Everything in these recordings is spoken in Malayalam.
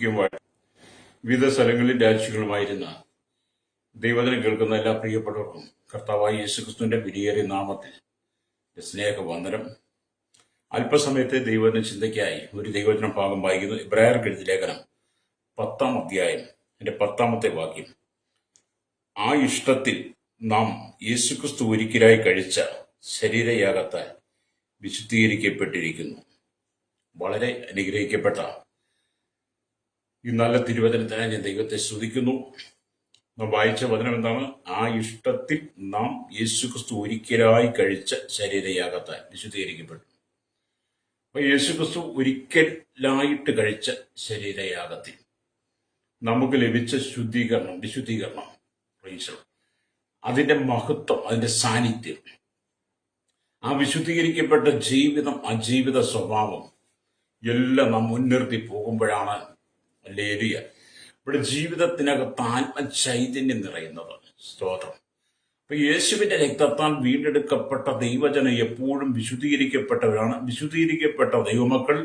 വിവിധ സ്ഥലങ്ങളിൽ രാജ്യങ്ങളുമായിരുന്ന ദൈവത്തിനെ കേൾക്കുന്ന എല്ലാ പ്രിയപ്പെട്ടവർക്കും കർത്താവായ യേശുക്രിസ്തുവിന്റെ വിലയേറിയ നാമത്തിൽ സ്നേഹവന്ദനം. അല്പസമയത്തെ ദൈവത്തിന്റെ ചിന്തയ്ക്കായി ഒരു ദൈവവചന ഭാഗം വായിക്കുന്നു. ഇബ്രായർക്ക് എഴുതിയ ലേഖനം 10-ാം അധ്യായം എന്റെ 10-ാമത്തെ വാക്യം. ആ ഇഷ്ടത്തിൽ നാം യേശുക്രിസ്തു ഒരിക്കലായി കഴിച്ച ശരീരയാഗത്താൽ വിശുദ്ധീകരിക്കപ്പെട്ടിരിക്കുന്നു. വളരെ അനുഗ്രഹിക്കപ്പെട്ട ഈ നല്ല തിരുവചനത്തിനായി ഞാൻ ദൈവത്തെ സ്തുതിക്കുന്നു. നാം വായിച്ച വചനം എന്താണ്? ആ ഇഷ്ടത്തിൽ നാം യേശുക്രിസ്തു ഒരിക്കലായി കഴിച്ച ശരീരയാഗത്താൽ വിശുദ്ധീകരിക്കപ്പെട്ടു. അപ്പൊ യേശുക്രിസ്തു ഒരിക്കലായിട്ട് കഴിച്ച ശരീരയാഗത്തിൽ നമുക്ക് ലഭിച്ച വിശുദ്ധീകരണം, അതിന്റെ മഹത്വം, അതിന്റെ സാന്നിധ്യം, ആ വിശുദ്ധീകരിക്കപ്പെട്ട ജീവിതം, ആ ജീവിത സ്വഭാവം എല്ലാം നാം മുൻനിർത്തി പോകുമ്പോഴാണ് ഹല്ലേലൂയ ഇവിടെ ജീവിതത്തിനകത്ത് ആത്മചൈതന്യം നിറയുന്നത്. സ്തോത്രം. അപ്പൊ യേശുവിന്റെ രക്തത്താൽ വീണ്ടെടുക്കപ്പെട്ട ദൈവജനം എപ്പോഴും വിശുദ്ധീകരിക്കപ്പെട്ടവരാണ്. വിശുദ്ധീകരിക്കപ്പെട്ട ദൈവമക്കൾ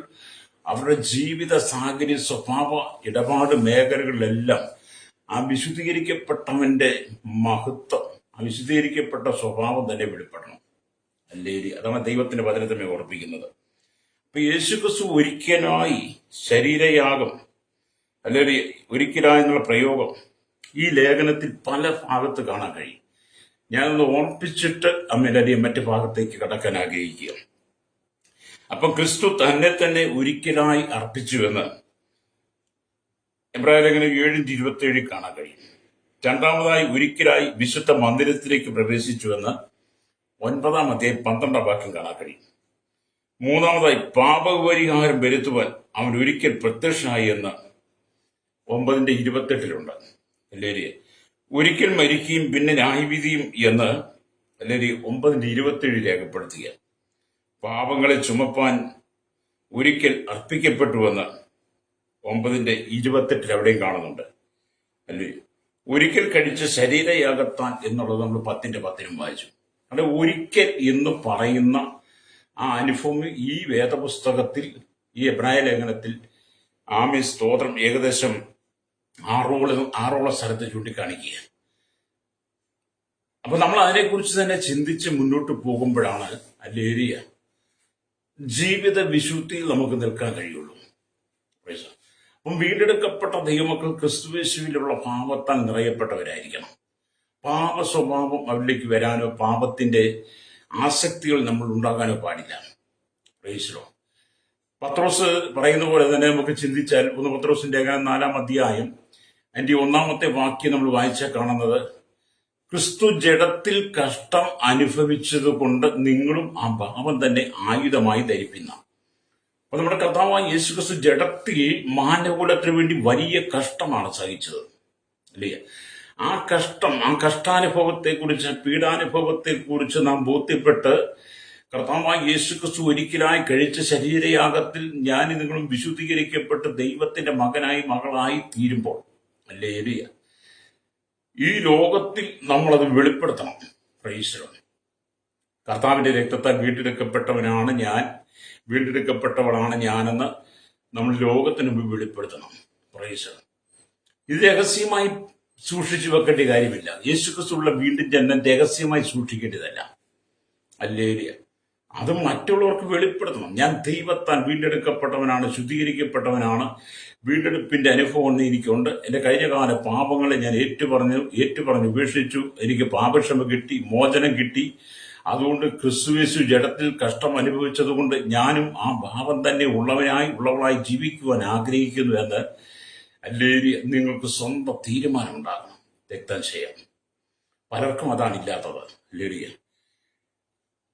അവരുടെ ജീവിത സാഹചര്യ സ്വഭാവ ഇടപാട് മേഖലകളിലെല്ലാം ആ വിശുദ്ധീകരിക്കപ്പെട്ടവന്റെ മഹത്വം, ആ വിശുദ്ധീകരിക്കപ്പെട്ട സ്വഭാവം തന്നെ വെളിപ്പെടണം. ഹല്ലേലൂയ. അതാണ് ദൈവത്തിന്റെ വചനത്തിനെ ഓർപ്പിക്കുന്നത്. അപ്പൊ യേശുക്രിസ്തു ഒരിക്കലായി ശരീരയാഗം, അല്ലെങ്കിൽ ഒരിക്കലായി എന്നുള്ള പ്രയോഗം ഈ ലേഖനത്തിൽ പല ഭാഗത്ത് കാണാൻ കഴിയും. ഞാനൊന്ന് ഓർപ്പിച്ചിട്ട് അമ്മയിലധികം മറ്റു ഭാഗത്തേക്ക് കടക്കാൻ ആഗ്രഹിക്കുക. അപ്പം ക്രിസ്തു തന്നെ ഒരിക്കലായി അർപ്പിച്ചുവെന്ന് എബ്രായ ലേഖനം 7:27 കാണാൻ കഴിയും. രണ്ടാമതായി ഒരിക്കലായി വിശുദ്ധ മന്ദിരത്തിലേക്ക് പ്രവേശിച്ചുവെന്ന് 9-ാം അധ്യായം 12-ാം വാക്യം കാണാൻ കഴിയും. മൂന്നാമതായി പാപപരിഹാരം വരുത്തുവാൻ അവൻ ഒരിക്കൽ പ്രത്യക്ഷനായി എന്ന് 9:28 അല്ലെങ്കിൽ ഒരിക്കൽ മരിക്കുകയും പിന്നെ ന്യായവിധിയും എന്ന് അല്ലെങ്കിൽ 9:27 രേഖപ്പെടുത്തുക. പാപങ്ങളെ ചുമപ്പാൻ ഒരിക്കൽ അർപ്പിക്കപ്പെട്ടുവെന്ന് 9:28 അവിടെയും കാണുന്നുണ്ട്. അല്ലേ, ഒരിക്കൽ കഴിച്ച ശരീരയാഗത്താൻ എന്നുള്ളത് നമ്മൾ 10:10 വായിച്ചു. അവിടെ ഒരിക്കൽ എന്ന് പറയുന്ന ആ അനുഭവം ഈ വേദപുസ്തകത്തിൽ, ഈ എബ്രായ ലേഖനത്തിൽ ആമേ സ്തോത്രം ഏകദേശം 6ഓളം സ്ഥലത്ത് ചൂണ്ടിക്കാണിക്കുക. അപ്പൊ നമ്മൾ അതിനെക്കുറിച്ച് തന്നെ ചിന്തിച്ച് മുന്നോട്ട് പോകുമ്പോഴാണ് ഹല്ലേലൂയ ജീവിത വിശുദ്ധിയിൽ നമുക്ക് നിൽക്കാൻ കഴിയുള്ളൂ. അപ്പം വീണ്ടെടുക്കപ്പെട്ട ദൈവമക്കൾ ക്രിസ്തുയേശുവിലുള്ള പാപത്താൽ നിറയപ്പെട്ടവരായിരിക്കണം. പാപ സ്വഭാവം അവരിലേക്ക് വരാനോ പാപത്തിന്റെ ആസക്തികൾ നമ്മൾ ഉണ്ടാകാനോ പാടില്ല. പ്രൈസ്. പത്രോസ് പറയുന്ന പോലെ തന്നെ നമുക്ക് ചിന്തിച്ചാൽ 1 പത്രോസിന്റെ 4-ാം അധ്യായം അതിന്റെ 1-ാമത്തെ വാക്യം നമ്മൾ വായിച്ചാൽ കാണുന്നത്, ക്രിസ്തു ജഡത്തിൽ കഷ്ടം അനുഭവിച്ചതുകൊണ്ട് നിങ്ങളും ആ ഭാവം തന്നെ ആയുധമായി ധരിപ്പിന്ന. അപ്പൊ നമ്മുടെ കർത്താവായ യേശുക്രിസ്തു ജഡത്തിൽ മാനവകുലത്തിന് വേണ്ടി വലിയ കഷ്ടമാണ് സഹിച്ചത്. അല്ലേ? ആ കഷ്ടം, ആ കഷ്ടാനുഭവത്തെക്കുറിച്ച്, പീഡാനുഭവത്തെക്കുറിച്ച് നാം ബോധ്യപ്പെട്ട് കർത്താവായ യേശുക്രിസ്തു ഒരിക്കലായി കഴിച്ച ശരീരയാഗത്തിൽ ഞാൻ നിങ്ങളും വിശുദ്ധീകരിക്കപ്പെട്ട് ദൈവത്തിന്റെ മകനായി മകളായി തീരുമ്പോൾ, ഹല്ലേലൂയ, ഈ ലോകത്തിൽ നമ്മളത് വെളിപ്പെടുത്തണം. പ്രൈസ്. കർത്താവിന്റെ രക്തത്താൽ വീണ്ടെടുക്കപ്പെട്ടവനാണ് ഞാൻ, വീണ്ടെടുക്കപ്പെട്ടവളാണ് ഞാനെന്ന് നമ്മൾ ലോകത്തിന് മുമ്പ് വെളിപ്പെടുത്തണം. പ്രൈസ്. ഇത് രഹസ്യമായി സൂക്ഷിച്ചു വെക്കേണ്ട കാര്യമില്ല. യേശുക്രിസ്തുവിന്റെ വീണ്ടും ജനനം രഹസ്യമായി സൂക്ഷിക്കേണ്ടതല്ല. ഹല്ലേലൂയ. അത് മറ്റുള്ളവർക്ക് വെളിപ്പെടുത്തണം. ഞാൻ ദൈവത്താൽ വീണ്ടെടുക്കപ്പെട്ടവനാണ്, ശുദ്ധീകരിക്കപ്പെട്ടവനാണ്, വീണ്ടെടുപ്പിന്റെ അനുഭവം എനിക്കുണ്ട്. എന്റെ കഴിഞ്ഞകാല പാപങ്ങളെ ഞാൻ ഏറ്റുപറഞ്ഞു ഉപേക്ഷിച്ചു. എനിക്ക് പാപക്ഷമ കിട്ടി, മോചനം കിട്ടി. അതുകൊണ്ട് ക്രിസ്തുയേശു ജഡത്തിൽ കഷ്ടം അനുഭവിച്ചതുകൊണ്ട് ഞാനും ആ ഭാവം തന്നെ ഉള്ളവളായി ജീവിക്കുവാൻ ആഗ്രഹിക്കുന്നു എന്ന് ഹല്ലേലൂയ നിങ്ങൾക്ക് സ്വന്തം തീരുമാനം ഉണ്ടാകണം. രക്തം ചെയ്യാം. പലർക്കും അതാണ് ഇല്ലാത്തത്. ഹല്ലേലൂയ.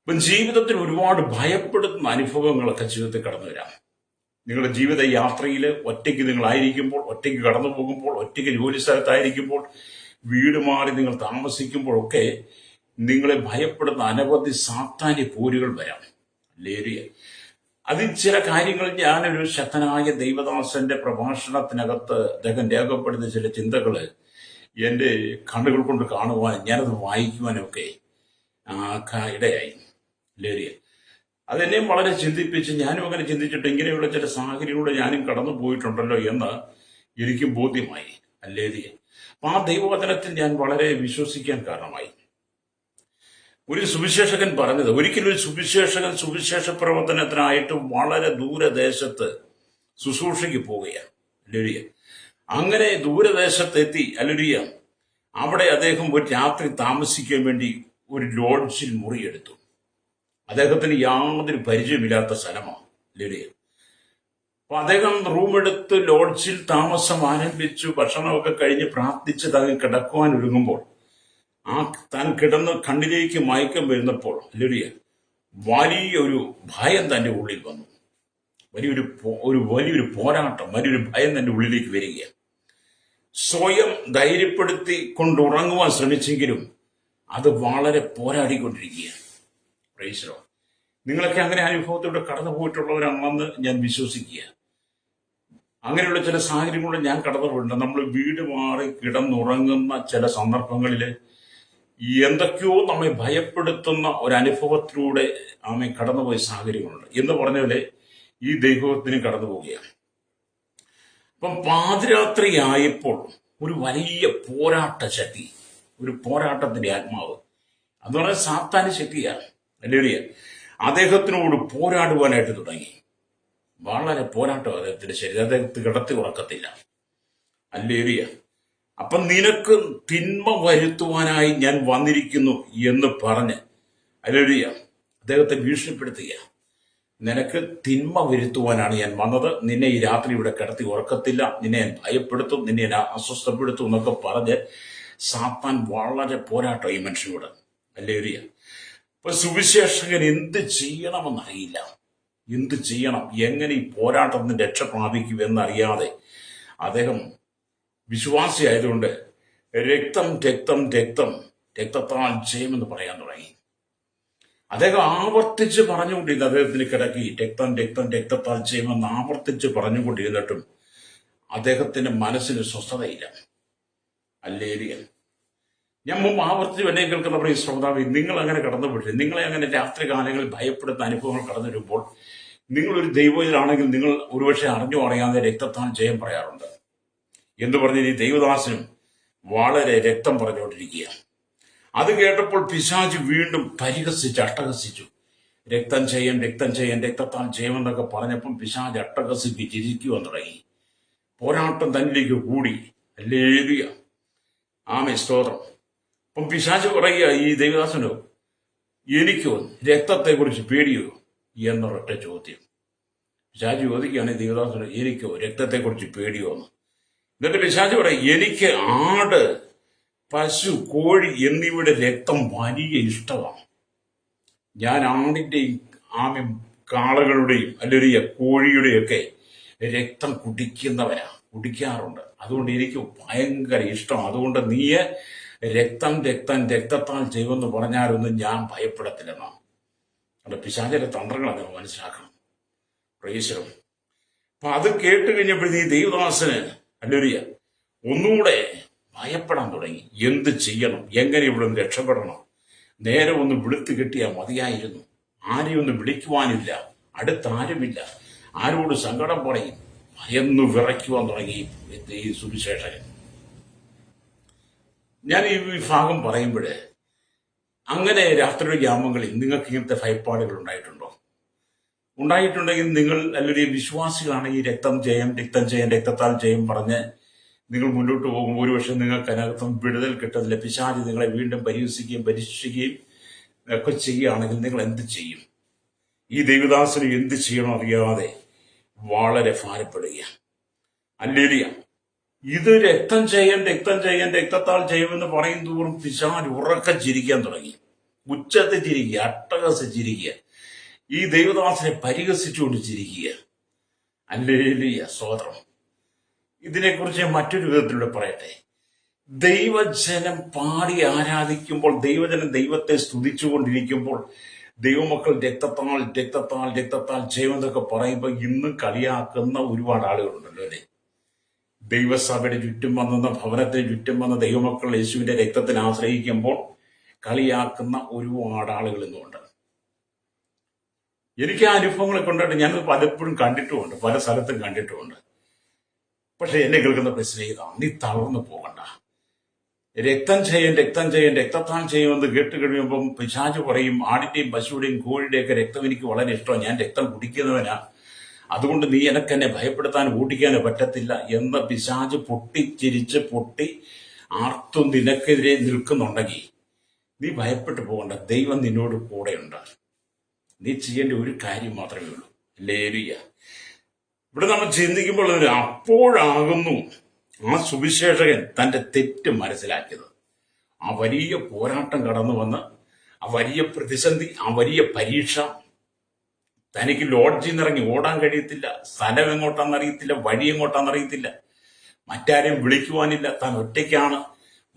ഇപ്പം ജീവിതത്തിൽ ഒരുപാട് ഭയപ്പെടുത്തുന്ന അനുഭവങ്ങളൊക്കെ ജീവിതത്തിൽ കടന്നു വരാം. നിങ്ങളുടെ ജീവിത യാത്രയിൽ ഒറ്റയ്ക്ക് നിങ്ങളായിരിക്കുമ്പോൾ, ഒറ്റയ്ക്ക് കടന്നു പോകുമ്പോൾ, ഒറ്റയ്ക്ക് ജോലി സ്ഥലത്തായിരിക്കുമ്പോൾ, വീട് മാറി നിങ്ങൾ താമസിക്കുമ്പോഴൊക്കെ നിങ്ങളെ ഭയപ്പെടുന്ന അനവധി സാത്താന്യ പോരുകൾ വരാം. ഹല്ലേലൂയ. അതിൽ ചില കാര്യങ്ങൾ ഞാനൊരു ശക്തനായ ദൈവദാസന്റെ പ്രഭാഷണത്തിനകത്ത് അദ്ദേഹം രേഖപ്പെടുന്ന ചില ചിന്തകള് എന്റെ കണ്ണുകൾ കൊണ്ട് കാണുവാനും ഞാനത് വായിക്കുവാനൊക്കെ ഇടയായി. ഹല്ലേലൂയ. അതെന്നെയും വളരെ ചിന്തിപ്പിച്ച് ഞാനും അങ്ങനെ ചിന്തിച്ചിട്ട് ഇങ്ങനെയുള്ള ചില സാഹചര്യങ്ങളിലൂടെ ഞാനും കടന്നു പോയിട്ടുണ്ടല്ലോ എന്ന് എനിക്കും ബോധ്യമായി. അല്ലേലിയ. അപ്പൊ ആ ദൈവവചനത്തിൽ ഞാൻ വളരെ വിശ്വസിക്കാൻ കാരണമായി. ഒരു സുവിശേഷകൻ പറഞ്ഞത്, ഒരിക്കലും ഒരു സുവിശേഷകൻ സുവിശേഷ പ്രവർത്തനത്തിനായിട്ട് വളരെ ദൂരദേശത്ത് ശുശ്രൂഷയ്ക്ക് പോവുകയാണ്. അല്ലേലിയ. അങ്ങനെ ദൂരദേശത്തെത്തി. അല്ലേലിയ. അവിടെ അദ്ദേഹം ഒരു രാത്രി താമസിക്കാൻ വേണ്ടി ഒരു ലോഡ്ജിൽ മുറിയെടുത്തു. അദ്ദേഹത്തിന് യാതൊരു പരിചയമില്ലാത്ത സ്ഥലമാണ്. അല്ലേലിയ. അപ്പൊ അദ്ദേഹം റൂമെടുത്ത് ലോഡ്ജിൽ താമസം ആരംഭിച്ചു. ഭക്ഷണമൊക്കെ കഴിഞ്ഞ് പ്രാർത്ഥിച്ച് താൻ കിടക്കുവാൻ ഒരുങ്ങുമ്പോൾ താൻ കിടന്ന് കണ്ണിലേക്ക് മയക്കം വരുന്നപ്പോൾ അല്ലേലിയ, വലിയൊരു ഭയം തന്റെ ഉള്ളിൽ വന്നു. വലിയൊരു പോരാട്ടം, വലിയൊരു ഭയം തന്റെ ഉള്ളിലേക്ക് വരികയാണ്. സ്വയം ധൈര്യപ്പെടുത്തി കൊണ്ടുറങ്ങുവാൻ ശ്രമിച്ചെങ്കിലും അത് വളരെ പോരാടിക്കൊണ്ടിരിക്കുകയാണ്. Praise the Lord. നിങ്ങളൊക്കെ അങ്ങനെ അനുഭവത്തിലൂടെ കടന്നു പോയിട്ടുള്ളവരാണെന്ന് ഞാൻ വിശ്വസിക്കുക. അങ്ങനെയുള്ള ചില സാഹചര്യങ്ങളിൽ ഞാൻ കടന്നു പോയിട്ടുണ്ട്. നമ്മൾ വീട് മാറി കിടന്നുറങ്ങുന്ന ചില സന്ദർഭങ്ങളിൽ എന്തൊക്കെയോ നമ്മെ ഭയപ്പെടുത്തുന്ന ഒരു അനുഭവത്തിലൂടെ ആമെ കടന്നുപോയ സാഹചര്യങ്ങളുണ്ട്. എന്ന് പറഞ്ഞ പോലെ ഈ ദൈവത്തിന് കടന്നു പോവുകയാണ്. അപ്പം പാതിരാത്രി ആയപ്പോൾ ഒരു വലിയ പോരാട്ട ശക്തി, ഒരു പോരാട്ടത്തിന്റെ ആത്മാവ്, എന്ന് പറഞ്ഞാൽ സാത്താന് ശക്തിയാണ്. അല്ലേലിയ. അദ്ദേഹത്തിനോട് പോരാടുവാനായിട്ട് തുടങ്ങി. വളരെ പോരാട്ടം അദ്ദേഹത്തിന്റെ ശരീരം. അദ്ദേഹത്തെ കിടത്തി ഉറക്കത്തില്ല. അല്ലേലിയ. അപ്പം നിനക്ക് തിന്മ വരുത്തുവാനായി ഞാൻ വന്നിരിക്കുന്നു എന്ന് പറഞ്ഞ് അല്ലേലിയ അദ്ദേഹത്തെ ഭീഷണിപ്പെടുത്തുക. നിനക്ക് തിന്മ വരുത്തുവാനാണ് ഞാൻ വന്നത്. നിന്നെ ഈ രാത്രി ഇവിടെ കിടത്തി ഉറക്കത്തില്ല. നിന്നെ ഞാൻ ഭയപ്പെടുത്തും, നിന്നെ ഞാൻ അസ്വസ്ഥപ്പെടുത്തും എന്നൊക്കെ പറഞ്ഞ് സാത്താൻ വളരെ പോരാട്ടം ഈ മനുഷ്യനോട്. അല്ലേലിയ. ഇപ്പൊ സുവിശേഷകൻ എന്ത് ചെയ്യണമെന്നറിയില്ല. എന്ത് ചെയ്യണം, എങ്ങനെ ഈ പോരാട്ടത്തിന് രക്ഷ പ്രാപിക്കും എന്നറിയാതെ അദ്ദേഹം വിശ്വാസിയായതുകൊണ്ട് രക്തം രക്തം രക്തം രക്തത്താൽ ജയമെന്ന് പറയാൻ തുടങ്ങി. അദ്ദേഹം ആവർത്തിച്ച് പറഞ്ഞുകൊണ്ടിരുന്നു. അദ്ദേഹത്തിന് കിടക്കി രക്തം രക്തം രക്തത്താൽ ജയമെന്ന് ആവർത്തിച്ച് പറഞ്ഞുകൊണ്ടിരുന്നിട്ടും അദ്ദേഹത്തിന്റെ മനസ്സിന് സ്വസ്ഥതയില്ല. അല്ലേലിയ. ഞാൻ മുമ്പ് ആവർത്തിച്ച് എന്നെ കേൾക്കുന്ന പറയും, ശ്രോതാവ്, നിങ്ങൾ അങ്ങനെ കടന്നുപോയിട്ടില്ല. നിങ്ങളെ അങ്ങനെ രാത്രി കാലങ്ങളിൽ ഭയപ്പെടുന്ന അനുഭവങ്ങൾ കടന്നു വരുമ്പോൾ നിങ്ങളൊരു ദൈവത്തിലാണെങ്കിൽ നിങ്ങൾ ഒരുപക്ഷെ അറിഞ്ഞോ അറിയാതെ രക്തത്താൽ ജയം പറയാറുണ്ട്. എന്ന് പറഞ്ഞ് ഈ ദൈവദാസനും വളരെ രക്തം പറഞ്ഞുകൊണ്ടിരിക്കുക. അത് കേട്ടപ്പോൾ പിശാച് വീണ്ടും പരിഹസിച്ച് അട്ടഹസിച്ചു. രക്തം ചെയ്യാൻ രക്തം ചെയ്യാൻ രക്തത്താൽ ജയമെന്നൊക്കെ പറഞ്ഞപ്പം പിശാച് അട്ടഹസിച്ച് ചിരിക്കുവാൻ തുടങ്ങി. പോരാട്ടം തന്നിലേക്ക് കൂടി. ഹല്ലേലൂയ. ആമേൻ, സ്തോത്രം. അപ്പം പിശാച് പറയുക ഈ ദൈവദാസനോ, എനിക്കോ രക്തത്തെക്കുറിച്ച് പേടിയോ എന്നൊരൊറ്റ ചോദ്യം. പിശാച് ചോദിക്കുകയാണ് ദൈവദാസനോ, എനിക്കോ രക്തത്തെക്കുറിച്ച് പേടിയോ എന്ന്. എന്നിട്ട് പിശാച് പറയും, എനിക്ക് ആട്, പശു, കോഴി എന്നിവയുടെ രക്തം വലിയ ഇഷ്ടമാണ്. ഞാൻ ആടിന്റെയും ആമയും കാളകളുടെയും അല്ലെങ്കിൽ കോഴിയുടെയൊക്കെ രക്തം കുടിക്കാറുണ്ട്. അതുകൊണ്ട് എനിക്ക് ഭയങ്കര ഇഷ്ടമാണ്. അതുകൊണ്ട് നീ രക്തം രക്തം രക്തത്താൽ ചെയ്യുമെന്ന് പറഞ്ഞാലൊന്നും ഞാൻ ഭയപ്പെടത്തില്ലെന്നാണ്. അവിടെ പിശാചിന്റെ തന്ത്രങ്ങൾ അദ്ദേഹം മനസ്സിലാക്കണം. പ്രേക്ഷകരും അപ്പൊ അത് കേട്ട് കഴിഞ്ഞപ്പോഴേ ഈ ദൈവദാസന് അല്ലേലൂയ ഒന്നുകൂടെ ഭയപ്പെടാൻ തുടങ്ങി. എന്ത് ചെയ്യണം, എങ്ങനെ ഇവിടെ നിന്ന് രക്ഷപ്പെടണം? നേരെ ഒന്ന് വിളിച്ചു കിട്ടിയാൽ മതിയായിരുന്നു. ആരെയും ഒന്ന് വിളിക്കുവാനില്ല, അടുത്താരുമില്ല, ആരോട് സങ്കടം പറയും, ഭയന്നു വിറയ്ക്കുവാൻ തുടങ്ങി ഈ സുവിശേഷകൻ. ഞാൻ ഈ ഭാഗം പറയുമ്പോൾ അങ്ങനെ രാത്രിയുടെ ഗ്രാമങ്ങളിൽ നിങ്ങൾക്ക് ഇങ്ങനത്തെ ഭയപ്പാടുകൾ ഉണ്ടായിട്ടുണ്ടോ? ഉണ്ടായിട്ടുണ്ടെങ്കിൽ നിങ്ങൾ അല്ലെങ്കിൽ വിശ്വാസികളാണെങ്കിൽ രക്തം ജയം രക്തം ജയം രക്തത്താൽ ജയം പറഞ്ഞ് നിങ്ങൾ മുന്നോട്ട് പോകുമ്പോൾ ഒരുപക്ഷെ നിങ്ങൾക്ക് അതിനകത്തും വിടുതൽ കിട്ടത്തില്ല. പിശാച് നിങ്ങളെ വീണ്ടും പരിഹസിക്കുകയും പരീക്ഷിക്കുകയും ഒക്കെ ചെയ്യുകയാണെങ്കിൽ നിങ്ങൾ എന്ത് ചെയ്യും? ഈ ദൈവദാസന് എന്ത് ചെയ്യണം അറിയാതെ വളരെ ഭാരപ്പെടുക. ഹല്ലേലൂയ. ഇത് രക്തം ചെയ്യാൻ രക്തത്താൽ ചെയ്യുമെന്ന് പറയും തോറും പിശാച് ഉറക്കം ചിരിക്കാൻ തുടങ്ങി. ഉച്ചത്തിൽ ചിരിക്കുക, അട്ടഹസിച്ചിരിക്കുക, ഈ ദൈവദാസനെ പരിഹസിച്ചുകൊണ്ട് ചിരിക്കുക. ഹല്ലേലൂയ, സ്തോത്രം. ഇതിനെക്കുറിച്ച് മറ്റൊരു വിധത്തിലൂടെ പറയട്ടെ. ദൈവജനം പാടി ആരാധിക്കുമ്പോൾ, ദൈവജനം ദൈവത്തെ സ്തുതിച്ചുകൊണ്ടിരിക്കുമ്പോൾ ദൈവമക്കൾ രക്തത്താൽ രക്തത്താൽ രക്തത്താൽ ചെയ്യുമെന്നൊക്കെ പറയുമ്പോൾ ഇന്നും കളിയാക്കുന്ന ഒരുപാട് ആളുകളുണ്ടല്ലോ അല്ലെ. ദൈവസഭയുടെ ചുറ്റും വന്ന ഭവനത്തിന് ചുറ്റും വന്ന ദൈവമക്കൾ യേശുവിന്റെ രക്തത്തിന് ആശ്രയിക്കുമ്പോൾ കളിയാക്കുന്ന ഒരുപാട് ആളുകൾ ഇന്നുണ്ട്. എനിക്ക് ആ അനുഭവങ്ങളെ കൊണ്ടിട്ട് ഞാനത് പലപ്പോഴും കണ്ടിട്ടുമുണ്ട്, പല സ്ഥലത്തും കണ്ടിട്ടുമുണ്ട്. പക്ഷെ എന്നെ കേൾക്കുന്ന പ്രശ്നം നീ തളർന്നു പോകണ്ട. രക്തം ചെയ്യാൻ രക്തത്താൻ ചെയ്യുമെന്ന് കേട്ട് കഴിയുമ്പം പിശാച് പറയും, ആടിന്റെയും പശുവിന്റെയും കോഴിയുടെയും ഒക്കെ രക്തം എനിക്ക് വളരെ ഇഷ്ടമാണ്, ഞാൻ രക്തം കുടിക്കുന്നവനാ, അതുകൊണ്ട് നീ എന്നെ ഭയപ്പെടുത്താൻ ഓടിക്കാനോ പറ്റത്തില്ല എന്ന് പിശാച് പൊട്ടിച്ചിരിച്ച് പൊട്ടി ആർത്തു നിനക്കെതിരെ നിൽക്കുന്നുണ്ടെങ്കിൽ നീ ഭയപ്പെട്ടു പോകണ്ട. ദൈവം നിന്നോട് കൂടെയുണ്ട്. നീ ചെയ്യേണ്ട ഒരു കാര്യം മാത്രമേ ഉള്ളൂ. ഹല്ലേലൂയ. ഇവിടെ നമ്മൾ ചിന്തിക്കുമ്പോൾ അപ്പോഴാകുന്നു ആ സുവിശേഷകൻ തന്റെ തെറ്റ് മനസ്സിലാക്കിയത്. ആ വലിയ പോരാട്ടം കടന്നു വന്ന്, ആ വലിയ പ്രതിസന്ധി, ആ വലിയ പരീക്ഷ, തനിക്ക് ലോഡ്ജിൽ നിന്ന് ഇറങ്ങി ഓടാൻ കഴിയത്തില്ല, സ്ഥലം എങ്ങോട്ടാണെന്നറിയത്തില്ല, വഴി എങ്ങോട്ടാണെന്നറിയത്തില്ല, മറ്റാരെയും വിളിക്കുവാനില്ല, താൻ ഒറ്റയ്ക്കാണ്.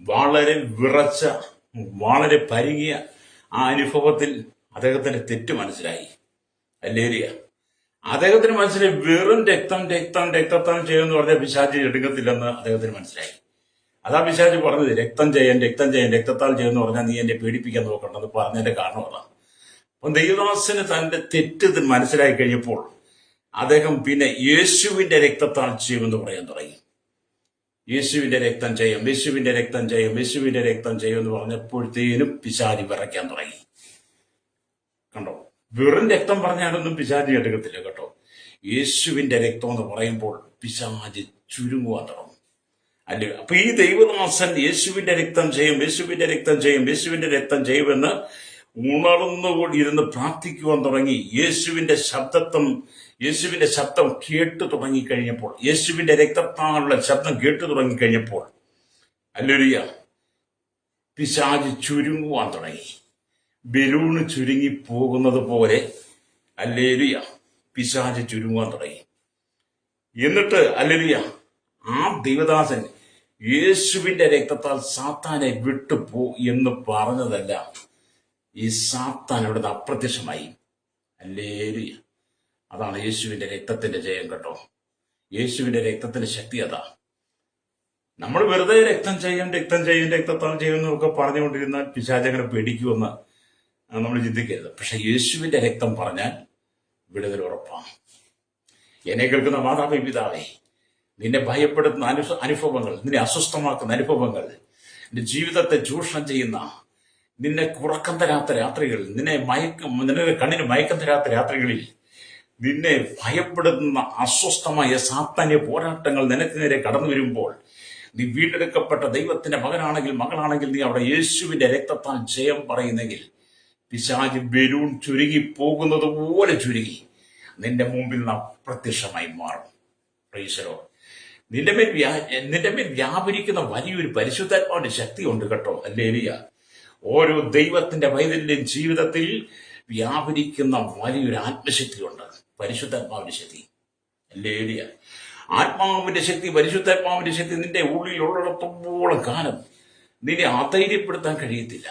വളരെ വിറച്ച, വളരെ പരുങ്ങിയ ആ അനുഭവത്തിൽ അദ്ദേഹത്തിന്റെ തെറ്റ് മനസ്സിലായി. ഹല്ലേലൂയ. അദ്ദേഹത്തിന് മനസ്സിലായി, വെറും രക്തത്താൻ ചെയ്യുമെന്ന് പറഞ്ഞാൽ പിശാച് എടുക്കത്തില്ലെന്ന് അദ്ദേഹത്തിന് മനസ്സിലായി. അതാ പിശാച് പറഞ്ഞത്, രക്തത്താൽ ചെയ്യുമെന്ന് പറഞ്ഞാൽ നീ എന്നെ പേടിപ്പിക്കാൻ നോക്കണ്ടെന്ന് പറഞ്ഞതിന്റെ കാരണം അതാണ്. അപ്പം ദൈവദാസന് തന്റെ തെറ്റ് മനസ്സിലായി കഴിഞ്ഞപ്പോൾ അദ്ദേഹം പിന്നെ യേശുവിന്റെ രക്തത്താൽ ചെയ്യുമെന്ന് പറയാൻ തുടങ്ങി. യേശുവിന്റെ രക്തം എന്ന് പറഞ്ഞപ്പോഴത്തേനും പിശാചി വിറയ്ക്കാൻ തുടങ്ങി. കണ്ടോ, വെറും രക്തം പറഞ്ഞാലൊന്നും പിശാചി എടുക്കത്തില്ല കേട്ടോ. യേശുവിന്റെ രക്തം എന്ന് പറയുമ്പോൾ പിശാചി ചുരുങ്ങുവാൻ തുടങ്ങും, അല്ലേ? അപ്പൊ ഈ ദൈവദാസൻ യേശുവിന്റെ രക്തം ചെയ്യുമെന്ന് ഉണർന്നുകൂടി ഇരുന്ന് പ്രാർത്ഥിക്കുവാൻ തുടങ്ങി. യേശുവിന്റെ ശബ്ദം കേട്ടു തുടങ്ങിക്കഴിഞ്ഞപ്പോൾ, യേശുവിന്റെ രക്തത്താലുള്ള ശബ്ദം കേട്ടു തുടങ്ങിക്കഴിഞ്ഞപ്പോൾ, ഹല്ലേലൂയ, പിശാച് ചുരുങ്ങുവാൻ തുടങ്ങി. ബലൂണ് ചുരുങ്ങി പോകുന്നത് പോലെ, ഹല്ലേലൂയ, പിശാച് ചുരുങ്ങുവാൻ തുടങ്ങി. എന്നിട്ട് ഹല്ലേലൂയ, ആ ദൈവദാസൻ യേശുവിന്റെ രക്തത്താൽ സാത്താനെ വിട്ടുപോ എന്ന് പറഞ്ഞതല്ല, ഈ സാത്താൻ അവിടുന്ന് അപ്രത്യക്ഷമായി. ഹല്ലേലൂയ. അതാണ് യേശുവിന്റെ രക്തത്തിന്റെ ജയം കേട്ടോ. യേശുവിന്റെ രക്തത്തിന്റെ ശക്തി അതാ. നമ്മൾ വെറുതെ രക്തത്താൽ ചെയ്യുമെന്നൊക്കെ പറഞ്ഞുകൊണ്ടിരുന്നാൽ പിശാചങ്ങനെ പേടിക്കുമെന്ന് നമ്മൾ ചിന്തിക്കരുത്. പക്ഷെ യേശുവിന്റെ രക്തം പറഞ്ഞാൽ വിടുതൽ ഉറപ്പാണ്. എന്നെ കേൾക്കുന്ന മാതാവേ, പിതാവേ, നിന്നെ ഭയപ്പെടുത്തുന്ന അനുഭവങ്ങൾ, നിന്നെ അസ്വസ്ഥമാക്കുന്ന അനുഭവങ്ങൾ, നിന്റെ ജീവിതത്തെ ചൂഷണം ചെയ്യുന്ന, നിന്നെ ഉറക്കം തരാത്ത രാത്രികൾ, നിന്റെ കണ്ണിന് മയക്കം തരാത്ത രാത്രികളിൽ നിന്നെ ഭയപ്പെടുത്തുന്ന അസ്വസ്ഥമായ സാത്താന്യ പോരാട്ടങ്ങൾ നിനക്ക് നേരെ കടന്നു വരുമ്പോൾ, നീ വീണ്ടെടുക്കപ്പെട്ട ദൈവത്തിന്റെ മകളാണെങ്കിൽ നീ അവിടെ യേശുവിന്റെ രക്തത്താൽ ജയം പറയുന്നെങ്കിൽ പിശാച് ബലൂൺ ചുരുങ്ങി പോകുന്നത് പോലെ ചുരുങ്ങി നിന്റെ മുമ്പിൽ നിന്ന് അപ്രത്യക്ഷമായി മാറും. Praise the Lord. നിന്റെ മേൽ വ്യാപരിക്കുന്ന വലിയൊരു പരിശുദ്ധാത്മാവിന്റെ ശക്തി ഉണ്ട് കേട്ടോ. ഹല്ലേലൂയ. ഓരോ ദൈവത്തിന്റെ പൈതലിന്റെയും ജീവിതത്തിൽ വ്യാപരിക്കുന്ന വലിയൊരു ആത്മശക്തിയുണ്ട്, പരിശുദ്ധാത്മാവിന്റെ ശക്തി. ഹല്ലേലൂയ. ആത്മാവിന്റെ ശക്തി, പരിശുദ്ധാത്മാവിന്റെ ശക്തി നിന്റെ ഉള്ളിലുള്ളിടത്തോളം കാലം നിന്നെ അധൈര്യപ്പെടുത്താൻ കഴിയത്തില്ല.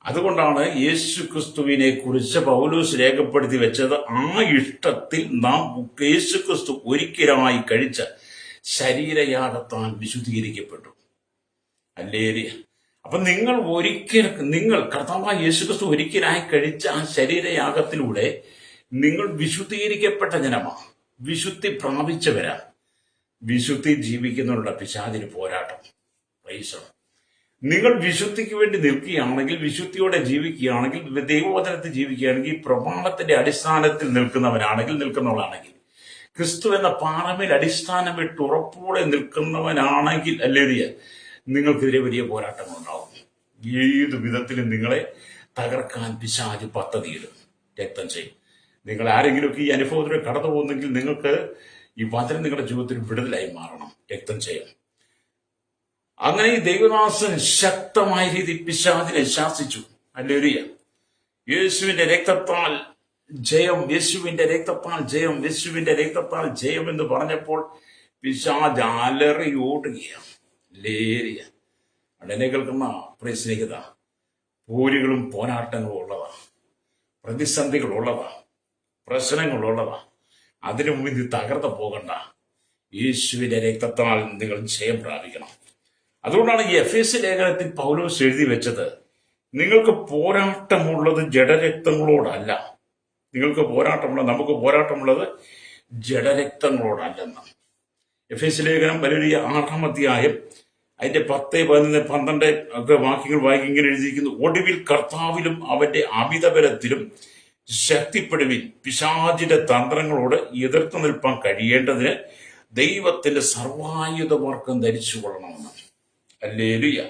അതുകൊണ്ടാണ് യേശു ക്രിസ്തുവിനെ കുറിച്ച് പൗലോസ് രേഖപ്പെടുത്തി വെച്ചത്, ആ ഇഷ്ടത്തിൽ നാം യേശു ക്രിസ്തു ഒരിക്കലായി കഴിച്ച ശരീരയാഗത്താൽ വിശുദ്ധീകരിക്കപ്പെട്ടു. ഹല്ലേലൂയ. അപ്പൊ നിങ്ങൾ കർത്താവായ യേശുക്രിസ്തു ഒരിക്കലായി കഴിച്ച ആ ശരീരയാഗത്തിലൂടെ നിങ്ങൾ വിശുദ്ധീകരിക്കപ്പെട്ട ജനമാണ്, വിശുദ്ധി പ്രാപിച്ചവരാ. വിശുദ്ധി ജീവിക്കുന്നുള്ള പിശാചിന് പോരാട്ടം. പ്രൈസ്. നിങ്ങൾ വിശുദ്ധിക്ക് വേണ്ടി നിൽക്കുകയാണെങ്കിൽ, വിശുദ്ധിയോടെ ജീവിക്കുകയാണെങ്കിൽ, ദൈവവചനത്തിൽ ജീവിക്കുകയാണെങ്കിൽ, പ്രമാണത്തിന്റെ അടിസ്ഥാനത്തിൽ നിൽക്കുന്നവളാണെങ്കിൽ, ക്രിസ്തു എന്ന പാറമേൽ അടിസ്ഥാനം ഇട്ട് ഉറപ്പോടെ നിൽക്കുന്നവനാണെങ്കിൽ, ഹല്ലേലൂയ, നിങ്ങൾക്കെതിരെ വലിയ പോരാട്ടങ്ങളുണ്ടാവും. ഏത് വിധത്തിലും നിങ്ങളെ തകർക്കാൻ പിശാച് പദ്ധതിയിടും. രക്തം ചെയ്യും. നിങ്ങൾ ആരെങ്കിലുമൊക്കെ ഈ അനുഭവത്തിൽ കടന്നു പോകുന്നെങ്കിൽ നിങ്ങൾക്ക് ഈ വചനം നിങ്ങളുടെ ജീവിതത്തിൽ വിടുതലായി മാറണം. രക്തം ചെയ്യും. അങ്ങനെ ഈ ദൈവദാസൻ ശക്തമായ രീതിയിൽ പിശാചിനെ ശാസിച്ചു. ഹല്ലേലൂയ. യേശുവിന്റെ രക്തത്താൽ ജയം എന്ന് പറഞ്ഞപ്പോൾ പിശാച് അലറി ഓടുകയാണ്. ഹല്ലേലൂയ. അടനെ കേൾക്കുന്ന പ്രിയ സ്നേഹിത, പോരുകളും പോരാട്ടങ്ങളും ഉള്ളതാ, പ്രതിസന്ധികളുള്ളതാ, പ്രശ്നങ്ങളുള്ളതാ. അതിനു മുമ്പ് നീ തകർന്നു പോകണ്ട. യേശുവിന്റെ രക്തത്താൽ നിങ്ങൾ ജയം പ്രാപിക്കണം. അതുകൊണ്ടാണ് ഈ എഫേസ്യ ലേഖനത്തിൽ പൗലോസ് എഴുതി വെച്ചത്, നിങ്ങൾക്ക് പോരാട്ടമുള്ളത് ജഡരക്തങ്ങളോടല്ല. നമുക്ക് പോരാട്ടമുള്ളത് ജഡരക്തങ്ങളോടല്ലെന്ന്. എഫേസ്യ ലേഖനം വലിയ 6-ാം അധ്യായം അതിന്റെ 10, 11, 12 ഒക്കെ വാക്യങ്ങൾ വായിക്കും. ഇങ്ങനെ എഴുതിയിരിക്കുന്നു: ഒടുവിൽ കർത്താവിലും അവന്റെ അമിതബലത്തിലും ശക്തിപ്പെടുവിൻ, പിശാചിന്റെ തന്ത്രങ്ങളോട് എതിർത്ത് നിൽപ്പാൻ കഴിയേണ്ടതിന് ദൈവത്തിന്റെ സർവായുധവർഗം ധരിച്ചു കൊള്ളണമെന്ന്. ഹല്ലേലൂയ.